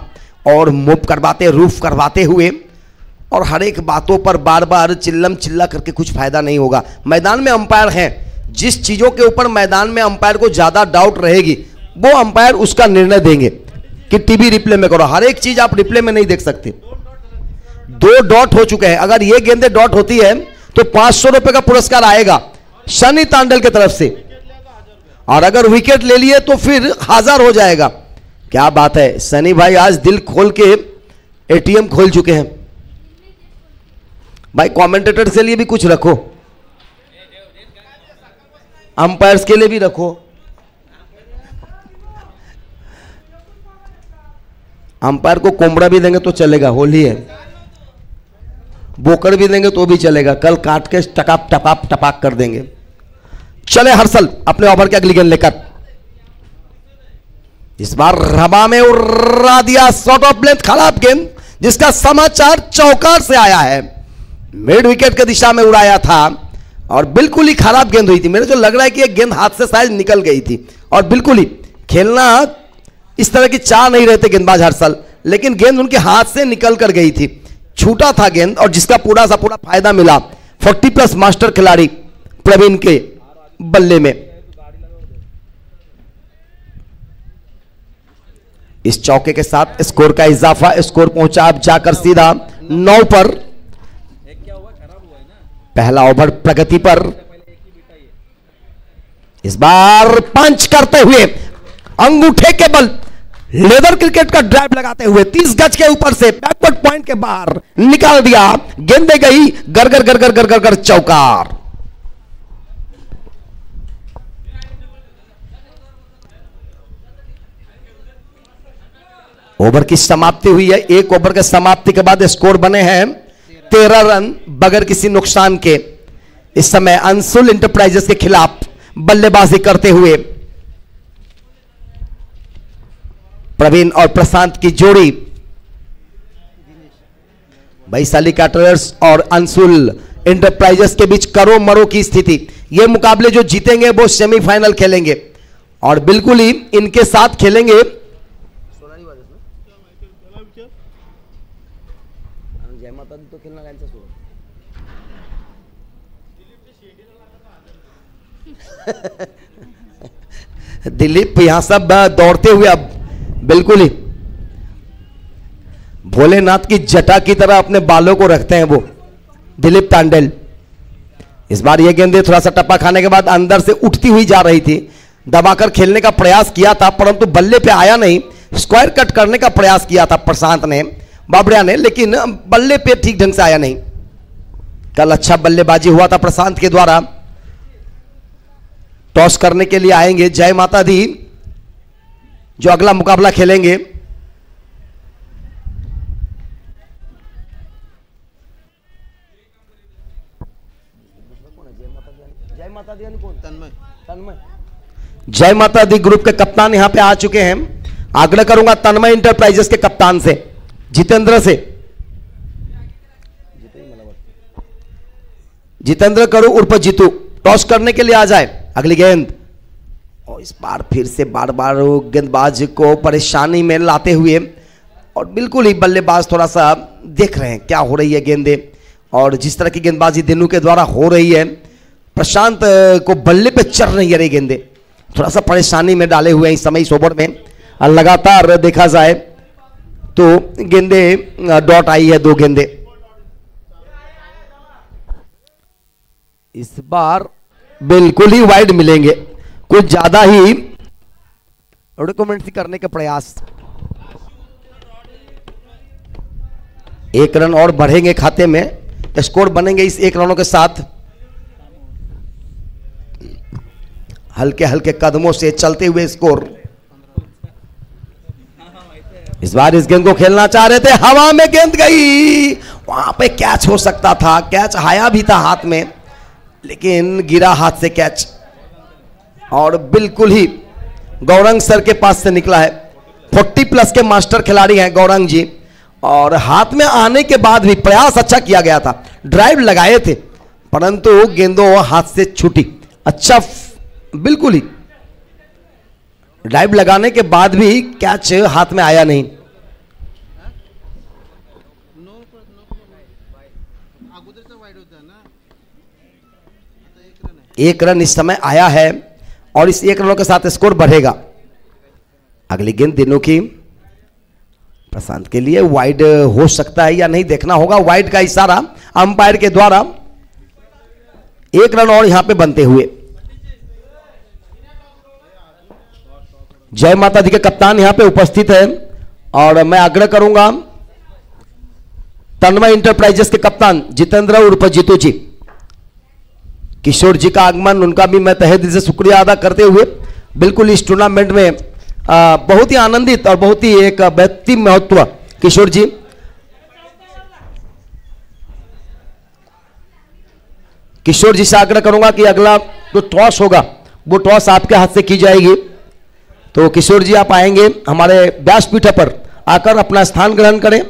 और मूव करवाते, रूफ करवाते हुए, और हर एक बातों पर बार बार चिल्लम चिल्ला करके कुछ फायदा नहीं होगा। मैदान में अंपायर हैं, जिस चीजों के ऊपर मैदान में अंपायर को ज्यादा डाउट रहेगी वो अंपायर उसका निर्णय देंगे कि टीवी रिप्ले में करो। हर एक चीज आप रिप्ले में नहीं देख सकते। 2 डॉट हो चुके हैं। अगर ये गेंदें डॉट होती है तो 500 रुपए का पुरस्कार आएगा सनी तांडल की तरफ से, और अगर विकेट ले लिए तो फिर 1000 हो जाएगा। क्या बात है, सनी भाई आज दिल खोल के एटीएम खोल चुके हैं। भाई कमेंटेटर के लिए भी कुछ रखो, अंपायर्स के लिए भी रखो। अंपायर को कोमड़ा भी देंगे तो चलेगा, होली है। बोकड़ भी देंगे तो भी चलेगा, कल काट के टकाप टपाप टपाक कर देंगे। चले हर्षल अपने ओवर की अगली गेंद लेकर। इस बार हवा में उड़ा दिया शॉट ऑफ लेंथ, खराब गेंद जिसका समाचार चौकार से आया है। मिड विकेट की दिशा में उड़ाया था और बिल्कुल ही खराब गेंद हुई थी। मेरे तो लग रहा है कि यह गेंद हाथ से शायद निकल गई थी, और बिल्कुल ही खेलना इस तरह की चाह नहीं रहते गेंदबाज हर्षल, लेकिन गेंद उनके हाथ से निकल कर गई थी। छूटा था गेंद और जिसका पूरा सा पूरा फायदा मिला 40+ मास्टर खिलाड़ी प्रवीण के बल्ले में। इस चौके के साथ स्कोर का इजाफा, स्कोर पहुंचा अब जाकर सीधा 9 पर। पहला ओवर प्रगति पर। इस बार पंच करते हुए अंगूठे के बल लेदर क्रिकेट का ड्राइव लगाते हुए 30 गज के ऊपर से बैकवर्ड पॉइंट के बाहर निकाल दिया। गेंदे गई गरगर गरगर गरगर गर चौकार। ओवर की समाप्ति हुई है। एक ओवर के समाप्ति के बाद स्कोर बने हैं 13 रन बगैर किसी नुकसान के। इस समय अंशुल इंटरप्राइजेस के खिलाफ बल्लेबाजी करते हुए प्रवीण और प्रशांत की जोड़ी, वैशाली कैटरर्स और अंशुल इंटरप्राइजेस के बीच करो मरो की स्थिति। ये मुकाबले जो जीतेंगे वो सेमीफाइनल खेलेंगे, और बिल्कुल ही इनके साथ खेलेंगे जय माता दी। तो खेलना दिलीप यहां सब दौड़ते हुए अब बिल्कुल ही भोलेनाथ की जटा की तरह अपने बालों को रखते हैं वो दिलीप तांडल। इस बार ये गेंदें थोड़ा सा टप्पा खाने के बाद अंदर से उठती हुई जा रही थी। दबाकर खेलने का प्रयास किया था परंतु बल्ले पे आया नहीं। स्क्वायर कट करने का प्रयास किया था प्रशांत ने, बाबरिया ने, लेकिन बल्ले पे ठीक ढंग से आया नहीं। कल अच्छा बल्लेबाजी हुआ था प्रशांत के द्वारा। टॉस करने के लिए आएंगे जय माता दी, जो अगला मुकाबला खेलेंगे। जय माता दी ग्रुप के कप्तान यहां पे आ चुके हैं। आग्रह करूंगा तन्मय इंटरप्राइजेस के कप्तान से, जितेंद्र से, जितेंद्र करो उर्फ जीतू, टॉस करने के लिए आ जाए। अगली गेंद, और इस बार फिर से बार बार गेंदबाज को परेशानी में लाते हुए, और बिल्कुल ही बल्लेबाज थोड़ा सा देख रहे हैं क्या हो रही है गेंदें, और जिस तरह की गेंदबाजी दिनू के द्वारा हो रही है, प्रशांत को बल्ले पे चढ़ नहीं रही गेंदे, थोड़ा सा परेशानी में डाले हुए हैं इस समय इस ओवर में। और लगातार देखा जाए तो गेंदे डॉट आई है, 2 गेंदे। इस बार बिल्कुल ही वाइड मिलेंगे, कुछ ज्यादा ही रिकमेंड करने के प्रयास। 1 रन और बढ़ेंगे खाते में, स्कोर बनेंगे इस 1 रनों के साथ। हल्के हल्के कदमों से चलते हुए स्कोर। इस बार इस गेंद को खेलना चाह रहे थे, हवा में गेंद गई, वहां पे कैच हो सकता था, कैच आया भी था हाथ में, लेकिन गिरा हाथ से कैच, और बिल्कुल ही गौरंग सर के पास से निकला है। 40+ के मास्टर खिलाड़ी हैं गौरंग जी, और हाथ में आने के बाद भी प्रयास अच्छा किया गया था, ड्राइव लगाए थे, परंतु गेंदों हाथ से छूटी। अच्छा, बिल्कुल ही ड्राइव लगाने के बाद भी कैच हाथ में आया नहीं। अगोदर से वाइड होता है ना, तो 1 रन है। 1 रन इस समय आया है, और इस 1 रनों के साथ स्कोर बढ़ेगा। अगली गेंद दिनों की प्रशांत के लिए वाइड हो सकता है या नहीं, देखना होगा। वाइड का इशारा अंपायर के द्वारा, 1 रन और यहां पे बनते हुए। जय माता दी के कप्तान यहां पे उपस्थित है, और मैं आग्रह करूंगा तन्मय इंटरप्राइजेस के कप्तान जितेंद्र उर्फ जीतू जी, किशोर जी का आगमन, उनका भी मैं तहे दिल से शुक्रिया अदा करते हुए बिल्कुल इस टूर्नामेंट में बहुत ही आनंदित और बहुत ही एक व्यक्ति महत्व किशोर जी। किशोर जी से आग्रह करूंगा कि अगला जो टॉस होगा वो टॉस आपके हाथ से की जाएगी। तो किशोर जी आप आएंगे हमारे व्यासपीठ पर आकर अपना स्थान ग्रहण करें।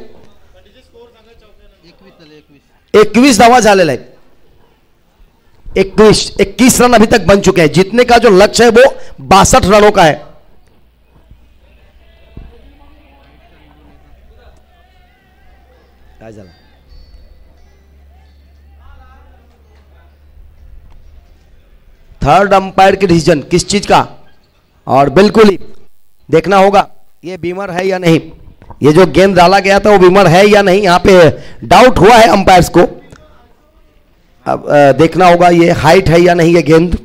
21 धावा झालेला है, 21 रन अभी तक बन चुके हैं। जीतने का जो लक्ष्य है वो 62 रनों का है। थर्ड अंपायर की डिसीजन किस चीज का, और बिल्कुल ही देखना होगा ये बीमर है या नहीं, ये जो गेंद डाला गया था वो बीमर है या नहीं, यहां पे डाउट हुआ है अंपायर्स को। अब देखना होगा ये हाइट है या नहीं ये गेंद।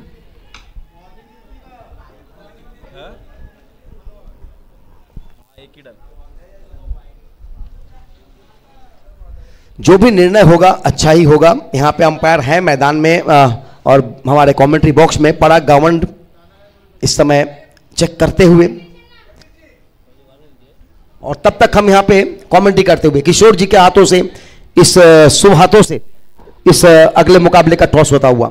जो भी निर्णय होगा अच्छा ही होगा। यहां पे अंपायर है मैदान में, और हमारे कमेंट्री बॉक्स में पड़ा गवर्नमेंट इस समय चेक करते हुए, और तब तक हम यहां पे कमेंट्री करते हुए किशोर जी के हाथों से, इस शुभ हाथों से इस अगले मुकाबले का टॉस होता हुआ।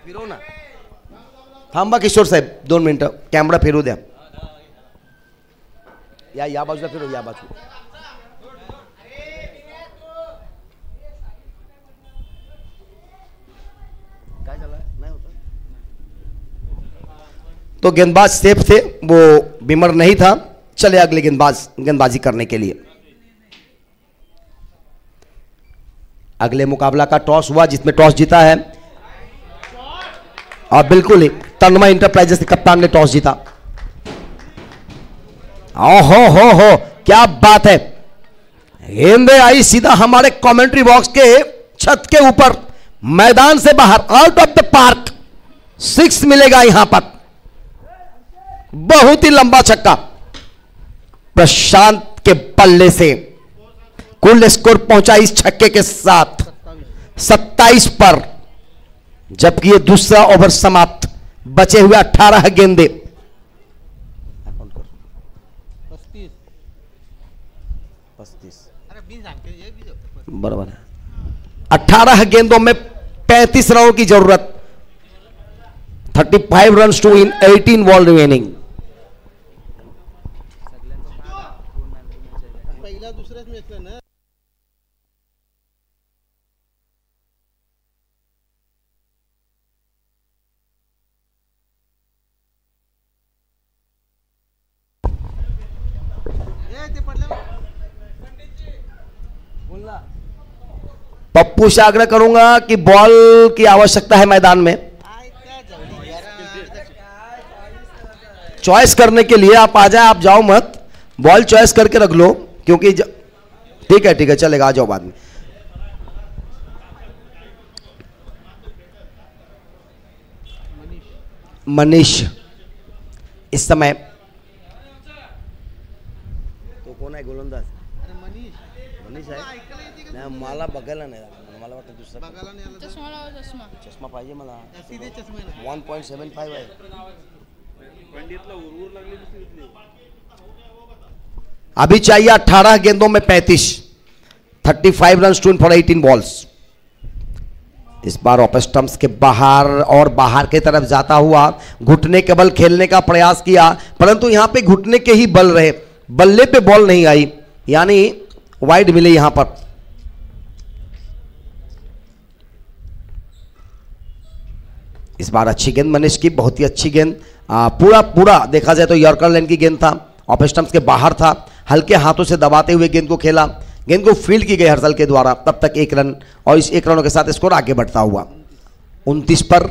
फिरो ना थांबा किशोर साहेब 2 मिनिटं, कॅमेरा फिरू द्या। या बाजूला फिरो, या बाजू। काय झालं नाही होता, तो गेंदबाज सेफ थे, वो बीमर नहीं था। चले अगले गेंदबाजी करने के लिए। अगले मुकाबला का टॉस हुआ जिसमें टॉस जीता है, और बिल्कुल ही तन्मय इंटरप्राइजेस के कप्तान ने टॉस जीता। हो क्या बात है, गेंदे आई सीधा हमारे कमेंट्री बॉक्स के छत के ऊपर, मैदान से बाहर, आउट ऑफ द पार्क। 6 मिलेगा यहां पर। बहुत ही लंबा छक्का प्रशांत के बल्ले से। कुल स्कोर पहुंचा इस छक्के के साथ 27 पर, जबकि ये दूसरा ओवर समाप्त। बचे हुए 18 गेंदे। 35 बराबर है। 18 गेंदों में 35 रनों की जरूरत। 35 run to in 18 ball remaining. पहिला दुसऱ्याच मॅचला ना पप्पू से आग्रह करूंगा कि बॉल की आवश्यकता है मैदान में। चॉइस करने के लिए आप आ जाए, आप जाओ मत, बॉल चॉइस करके रख लो, क्योंकि ठीक है चलेगा, आ जाओ बाद में। मनीष इस समय तो कौन है गोलंदाज? मनीष है ना, मला बघायला नाही, मला वाटतं दुसरा चष्मा पाहिजे मला, 1.75 आहे। अभी चाहिए 18 गेंदों में 35, 35 रन टू फॉर 18 बॉल्स। इस बार ऑफ स्टंप्स के बाहर और बाहर की तरफ जाता हुआ घुटने के बल खेलने का प्रयास किया, परंतु यहां पे घुटने के ही बल रहे, बल्ले पे बॉल नहीं आई, यानी वाइड मिले यहां पर। इस बार अच्छी गेंद मनीष की, बहुत ही अच्छी गेंद, पूरा देखा जाए तो यॉर्कर लाइन की गेंद था, ऑफ स्टंप्स के बाहर था, हल्के हाथों से दबाते हुए गेंद को खेला, गेंद को फील्ड की गई हर्षल के द्वारा, तब तक 1 रन, और इस 1 रनों के साथ स्कोर आगे बढ़ता हुआ 29 पर।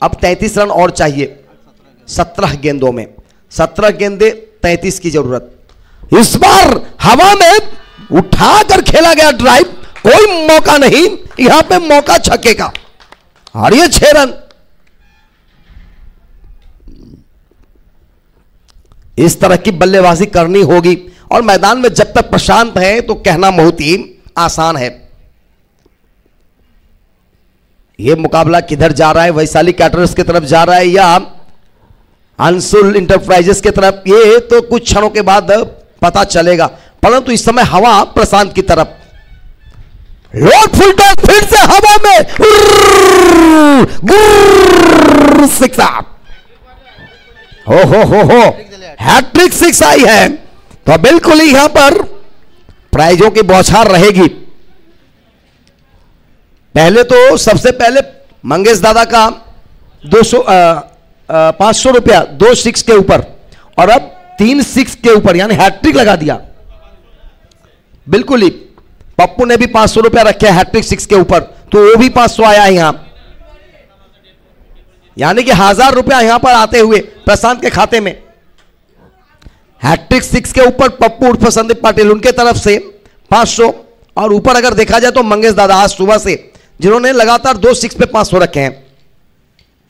अब 33 रन और चाहिए 17 गेंदों में, 17 गेंदे 33 की जरूरत। इस बार हवा में उठाकर खेला गया ड्राइव, कोई मौका नहीं, यहां पे मौका छक्के का, और ये 6 रन। इस तरह की बल्लेबाजी करनी होगी, और मैदान में जब तक प्रशांत है तो कहना बहुत ही आसान है। यह मुकाबला किधर जा रहा है, वैशाली कैटरर्स की तरफ जा रहा है या अंशुल इंटरप्राइजेस की तरफ, ये तो कुछ क्षणों के बाद पता चलेगा, परंतु इस समय हवा प्रशांत की तरफ। लोड फुल टॉस, फिर से हवा में सिक्सा, हो हैट्रिक 6 आई है, तो बिल्कुल ही यहां पर प्राइजों की बौछार रहेगी। पहले तो सबसे पहले मंगेश दादा का 500 रुपया 2 6 के ऊपर, और अब 3 6 के ऊपर, यानी हैट्रिक लगा दिया। बिल्कुल ही पप्पू ने भी 500 रुपया रखे हैट्रिक 6 के ऊपर, तो वो भी 500 आया है यहां, यानी कि 1000 रुपया यहां पर आते हुए प्रशांत के खाते में। हैट्रिक 6 के ऊपर पप्पू उर्फ संदीप पाटिल, उनके तरफ से 500, और ऊपर अगर देखा जाए तो मंगेश दादा आज सुबह से, जिन्होंने लगातार 2 6 पे 500 रखे हैं।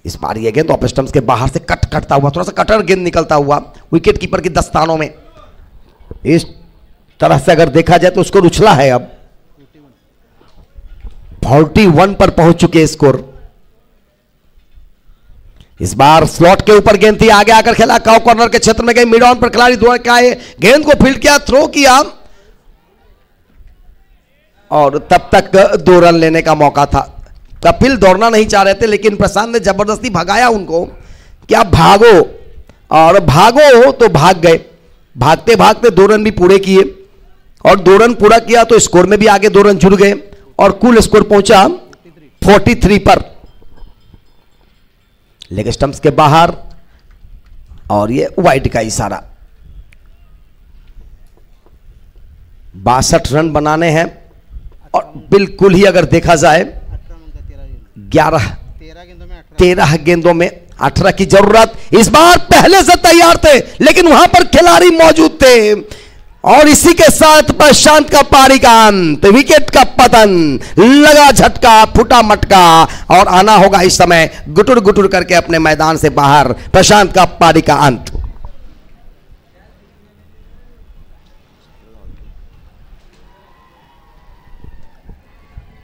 इस बार यह गेंद ऑफ स्टंप्स के बाहर से कटता हुआ, थोड़ा सा कटर गेंद निकलता हुआ विकेट कीपर की दस्तानों में। इस तरह से अगर देखा जाए तो उसको उछला है, अब 41 पर पहुंच चुके स्कोर। इस बार स्लॉट के ऊपर गेंद थी, आगे आकर खेला, काउ कॉर्नर के क्षेत्र में गई, मिड ऑन पर खिलाड़ी दौड़ के आए, गेंद को फील्ड किया, थ्रो किया, और तब तक 2 रन लेने का मौका था। कपिल दौड़ना नहीं चाह रहे थे, लेकिन प्रशांत ने जबरदस्ती भगाया उनको कि आप भागो, और भागो तो भाग गए। भागते भागते 2 रन भी पूरे किए, और 2 रन पूरा किया तो स्कोर में भी आगे 2 रन जुड़ गए, और कुल स्कोर पहुंचा 43 पर। लेग स्टंप्स के बाहर, और ये वाइड का इशारा। 62 रन बनाने हैं, और बिल्कुल ही अगर देखा जाए 13 गेंदों में 18 की जरूरत। इस बार पहले से तैयार थे, लेकिन वहां पर खिलाड़ी मौजूद थे, और इसी के साथ प्रशांत का पारी का अंत, विकेट का पतन, लगा झटका, फुटा मटका, और आना होगा इस समय गुटुर गुटुर करके अपने मैदान से बाहर। प्रशांत का पारी का अंत।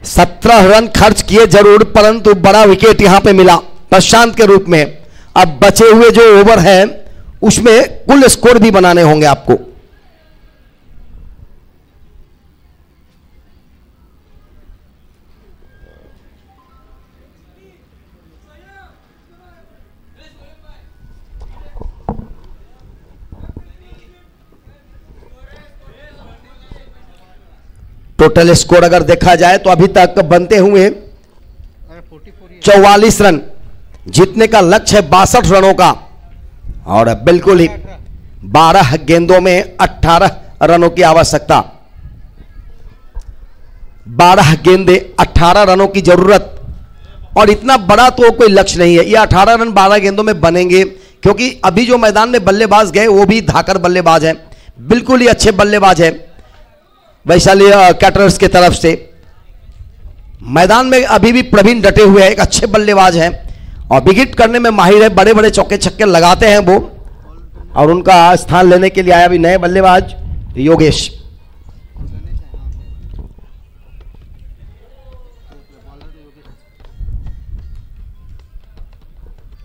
सत्रह रन खर्च किए जरूर, परंतु बड़ा विकेट यहां पे मिला प्रशांत के रूप में। अब बचे हुए जो ओवर हैं उसमें कुल स्कोर भी बनाने होंगे आपको। टोटल स्कोर अगर देखा जाए तो अभी तक बनते हुए 44 रन, जीतने का लक्ष्य है 62 रनों का, और बिल्कुल ही 12 गेंदों में 18 रनों की आवश्यकता। 12 गेंदे 18 रनों की जरूरत, और इतना बड़ा तो कोई लक्ष्य नहीं है। ये 18 रन 12 गेंदों में बनेंगे, क्योंकि अभी जो मैदान में बल्लेबाज गए वो भी धाकर बल्लेबाज हैं, बिल्कुल ही अच्छे बल्लेबाज हैं वैशाली कैटरर्स की तरफ से। मैदान में अभी भी प्रवीण डटे हुए हैं, एक अच्छे बल्लेबाज हैं और विकेट करने में माहिर है, बड़े बड़े चौके छक्के लगाते हैं वो। और उनका स्थान लेने के लिए आया भी नए बल्लेबाज योगेश।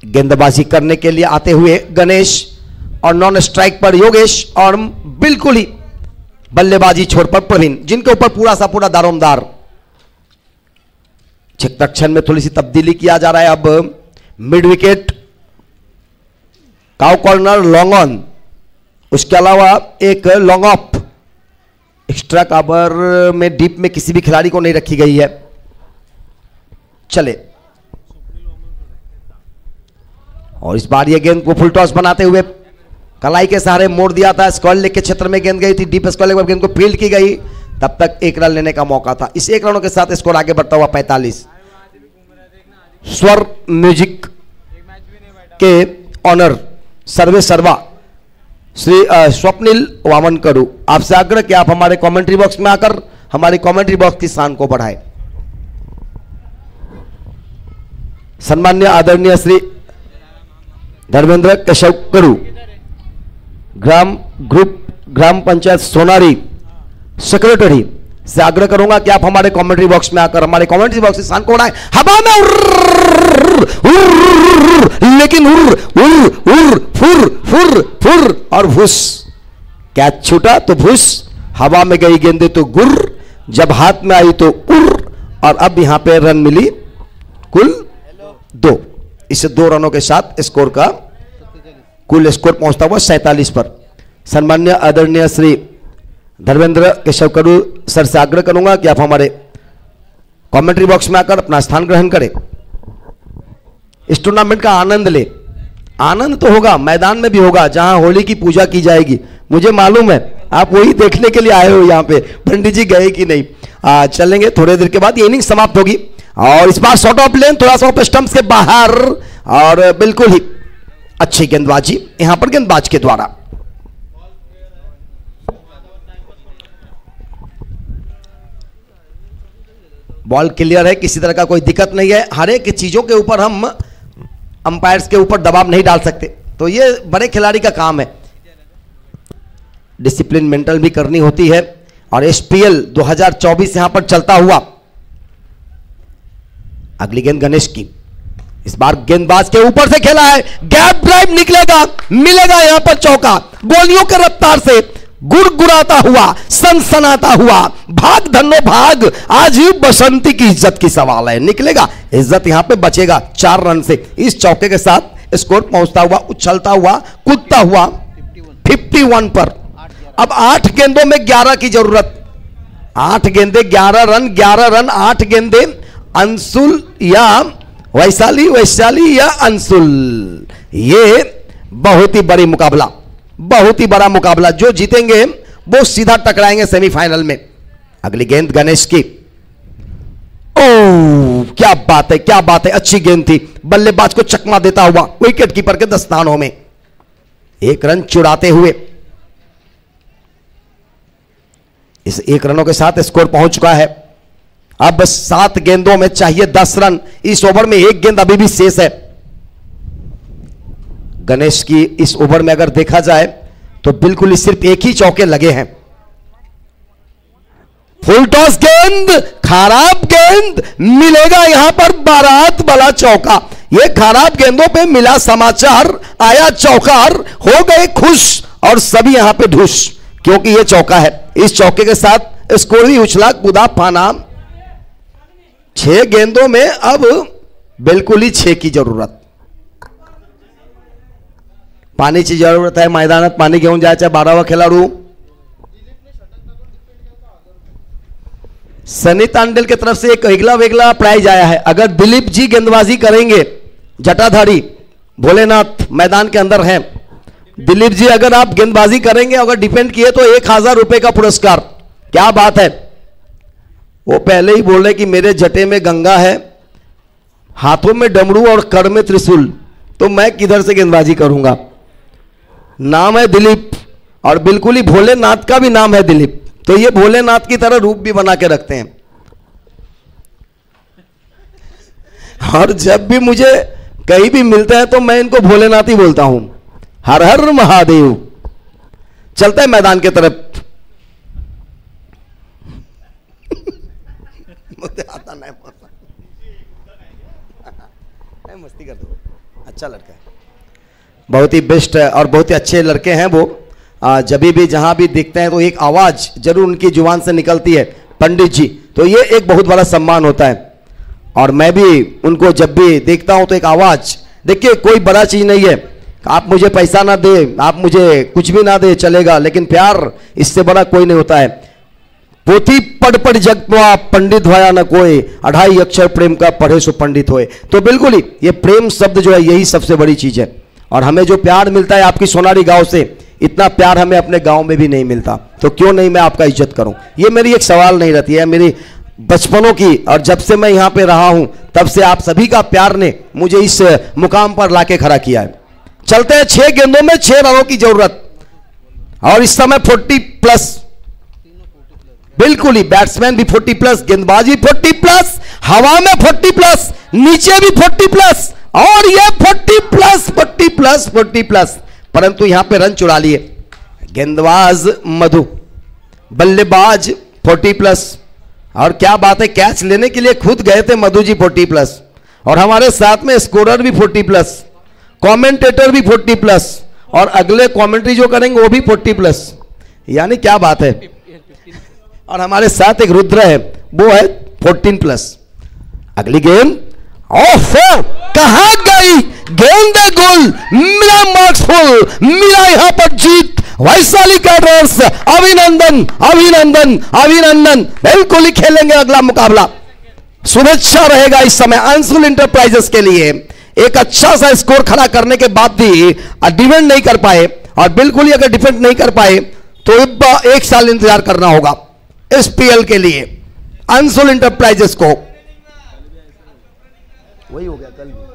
गेंदबाजी करने के लिए आते हुए गणेश और नॉन स्ट्राइक पर योगेश और बिल्कुल ही बल्लेबाजी छोड़ पर प्रवीण, जिनके ऊपर पूरा सा पूरा दारोमदार। क्षेत्ररक्षण में थोड़ी सी तब्दीली किया जा रहा है। अब mid wicket, cow corner, long on, उसके अलावा एक लॉन्ग ऑफ। एक्स्ट्रा कवर में डीप में किसी भी खिलाड़ी को नहीं रखी गई है। चले, और इस बार ये गेंद को फुल टॉस बनाते हुए कलाई के सहारे मोड़ दिया था। स्क्वायर लेग के क्षेत्र में गेंद गई थी, डीप स्क्वायर लेग में गेंद को फील्ड की गई, तब तक 1 रन लेने का मौका था। इस 1 रनों के साथ स्कोर आगे बढ़ता हुआ 45। स्वर म्यूजिक के ऑनर सर्वे सर्वा श्री स्वप्निल वामनकरू, आपसे आग्रह कि आप हमारे कमेंट्री बॉक्स में आकर हमारे कमेंट्री बॉक्स की शान को बढ़ाएं। सम्मान्य आदरणीय श्री धर्मेंद्र केशव करू, ग्राम पंचायत सोनारी सेक्रेटरी, से आग्रह करूंगा कि आप हमारे कमेंट्री बॉक्स में आकर हमारे कमेंट्री बॉक्स की शान को बढ़ाएं। हवा में लेकिन फुर और भूस, कैच छूटा तो भूस, हवा में गई गेंदे तो गुर, जब हाथ में आई तो उर, और अब यहां पे रन मिली कुल 2। इस 2 रनों के साथ स्कोर का कुल स्कोर पहुंचता हुआ 47 पर। सम्मान्य आदरणीय श्री धर्मेंद्र केशव करू सर से आग्रह करूंगा कि आप हमारे कमेंट्री बॉक्स में आकर अपना स्थान ग्रहण करें, इस टूर्नामेंट का आनंद ले। आनंद तो होगा, मैदान में भी होगा जहां होली की पूजा की जाएगी। मुझे मालूम है आप वही देखने के लिए आए हो यहाँ पे, पंडित जी गए कि नहीं। चलेंगे थोड़ी देर के बाद, ये इनिंग समाप्त होगी और इस बार शॉर्ट ऑफ लेन, थोड़ा सा ऑफ स्टंप्स के बाहर, और बिल्कुल ही अच्छी गेंदबाजी यहां पर गेंदबाज के द्वारा। बॉल क्लियर है, किसी तरह का कोई दिक्कत नहीं है। हर एक चीजों के ऊपर हम अंपायर्स के ऊपर दबाव नहीं डाल सकते, तो ये बड़े खिलाड़ी का काम है। डिसिप्लिन मेंटल भी करनी होती है। और एसपीएल 2024 यहां पर चलता हुआ, अगली गेंद गणेश की, इस बार गेंदबाज के ऊपर से खेला है, गैप ड्राइव निकलेगा, मिलेगा यहां पर चौका। गोलियों के रफ्तार से गुड़गुड़ाता हुआ, सनसनाता हुआ, भाग धन्नो भाग, आज ही बसंती की इज्जत की सवाल है। निकलेगा, इज्जत यहां पे बचेगा 4 रन से। इस चौके के साथ स्कोर पहुंचता हुआ, उछलता हुआ, कूदता हुआ 51 पर। अब 8 गेंदों में 11 की जरूरत। 8 गेंदे 11 रन, 11 रन 8 गेंदे। अंशुल या वैशाली या अंशुल, ये बहुत ही बड़ी मुकाबला, बहुत ही बड़ा मुकाबला। जो जीतेंगे वो सीधा टकराएंगे सेमीफाइनल में। अगली गेंद गणेश की, ओह क्या बात है, क्या बात है, अच्छी गेंद थी। बल्लेबाज को चकमा देता हुआ विकेट कीपर के दस्तानों में 1 रन चुराते हुए। इस 1 रनों के साथ स्कोर पहुंच चुका है। अब 7 गेंदों में चाहिए 10 रन। इस ओवर में 1 गेंद अभी भी शेष है। गणेश की इस ओवर में अगर देखा जाए तो बिल्कुल ही सिर्फ 1 ही चौके लगे हैं। फुल टॉस गेंद, खराब गेंद, मिलेगा यहां पर बारात वाला चौका। ये खराब गेंदों पे मिला समाचार, आया चौकार, हो गए खुश और सभी यहां पे ढुस, क्योंकि ये चौका है। इस चौके के साथ स्कोर भी उछला कूदा पाना। 6 गेंदों में अब बिल्कुल ही 6 की जरूरत। पानी की जरूरत है, मैदानात पाणी घेऊन जायचं 12वा खेळाडू सनी तांडेल की तरफ से एक वेगला प्राइज आया है। अगर दिलीप जी गेंदबाजी करेंगे, जटाधारी भोलेनाथ मैदान के अंदर हैं, दिलीप जी अगर आप गेंदबाजी करेंगे, अगर डिफेंड किए तो 1000 रुपए का पुरस्कार। क्या बात है, वो पहले ही बोल रहे कि मेरे जटे में गंगा है, हाथों में डमरू और कर में त्रिशूल, तो मैं किधर से गेंदबाजी करूंगा। नाम है दिलीप और बिल्कुल ही भोलेनाथ का भी नाम है दिलीप, तो ये भोलेनाथ की तरह रूप भी बना के रखते हैं। और जब भी मुझे कहीं भी मिलते हैं तो मैं इनको भोलेनाथ ही बोलता हूं। हर हर महादेव। चलते हैं मैदान की तरफ। मुझे आता नहीं, मस्ती कर दो। अच्छा लड़का है, बहुत ही बेस्ट है और बहुत ही अच्छे लड़के हैं वो। जब भी जहां भी दिखते हैं तो एक आवाज जरूर उनकी जुबान से निकलती है, पंडित जी, तो ये एक बहुत बड़ा सम्मान होता है। और मैं भी उनको जब भी देखता हूं तो एक आवाज, देखिए कोई बड़ा चीज नहीं है, आप मुझे पैसा ना दे, आप मुझे कुछ भी ना दे चलेगा, लेकिन प्यार इससे बड़ा कोई नहीं होता है। पोथी पढ़ पढ़ जग पा पंडित होया न कोई, 28 अक्षर प्रेम का पढ़े सो पंडित होए। तो बिल्कुल ही ये प्रेम शब्द जो है यही सबसे बड़ी चीज है। और हमें जो प्यार मिलता है आपकी सोनारी गांव से, इतना प्यार हमें अपने गांव में भी नहीं मिलता, तो क्यों नहीं मैं आपका इज्जत करूं। ये मेरी एक सवाल नहीं रहती है, मेरी बचपनों की, और जब से मैं यहां पे रहा हूं तब से आप सभी का प्यार ने मुझे इस मुकाम पर लाके खड़ा किया है। चलते हैं, 6 गेंदों में 6 रनों की जरूरत और इस समय 40+, बिल्कुल ही बैट्समैन भी 40+, गेंदबाजी 40+, हवा में 40+, नीचे भी 40+, और ये 40+, परंतु यहां पे रन चुरा लिए। गेंदबाज मधु, बल्लेबाज 40+, और क्या बात है, कैच लेने के लिए खुद गए थे मधु जी 40+, और हमारे साथ में स्कोरर भी 40+, कमेंटेटर भी 40+, और अगले कमेंट्री जो करेंगे वो भी 40+, यानी क्या बात है। और हमारे साथ एक रुद्र है, वो है 14+। अगली गेंद, ओहो कहां गई गेंद, गोल मिला, मार्क्स फुल मिला, यहां पर जीत वैशाली कैडर्स। अभिनंदन अभिनंदन अभिनंदन, बिल्कुल ही खेलेंगे अगला मुकाबला। शुभेच्छा रहेगा इस समय अंशुल इंटरप्राइजेस के लिए। एक अच्छा सा स्कोर खड़ा करने के बाद भी डिफेंड नहीं कर पाए, और बिल्कुल ही अगर डिफेंड नहीं कर पाए तो 1 साल इंतजार करना होगा SPL के लिए अंशुल इंटरप्राइजेस को। वही हो गया कल भी।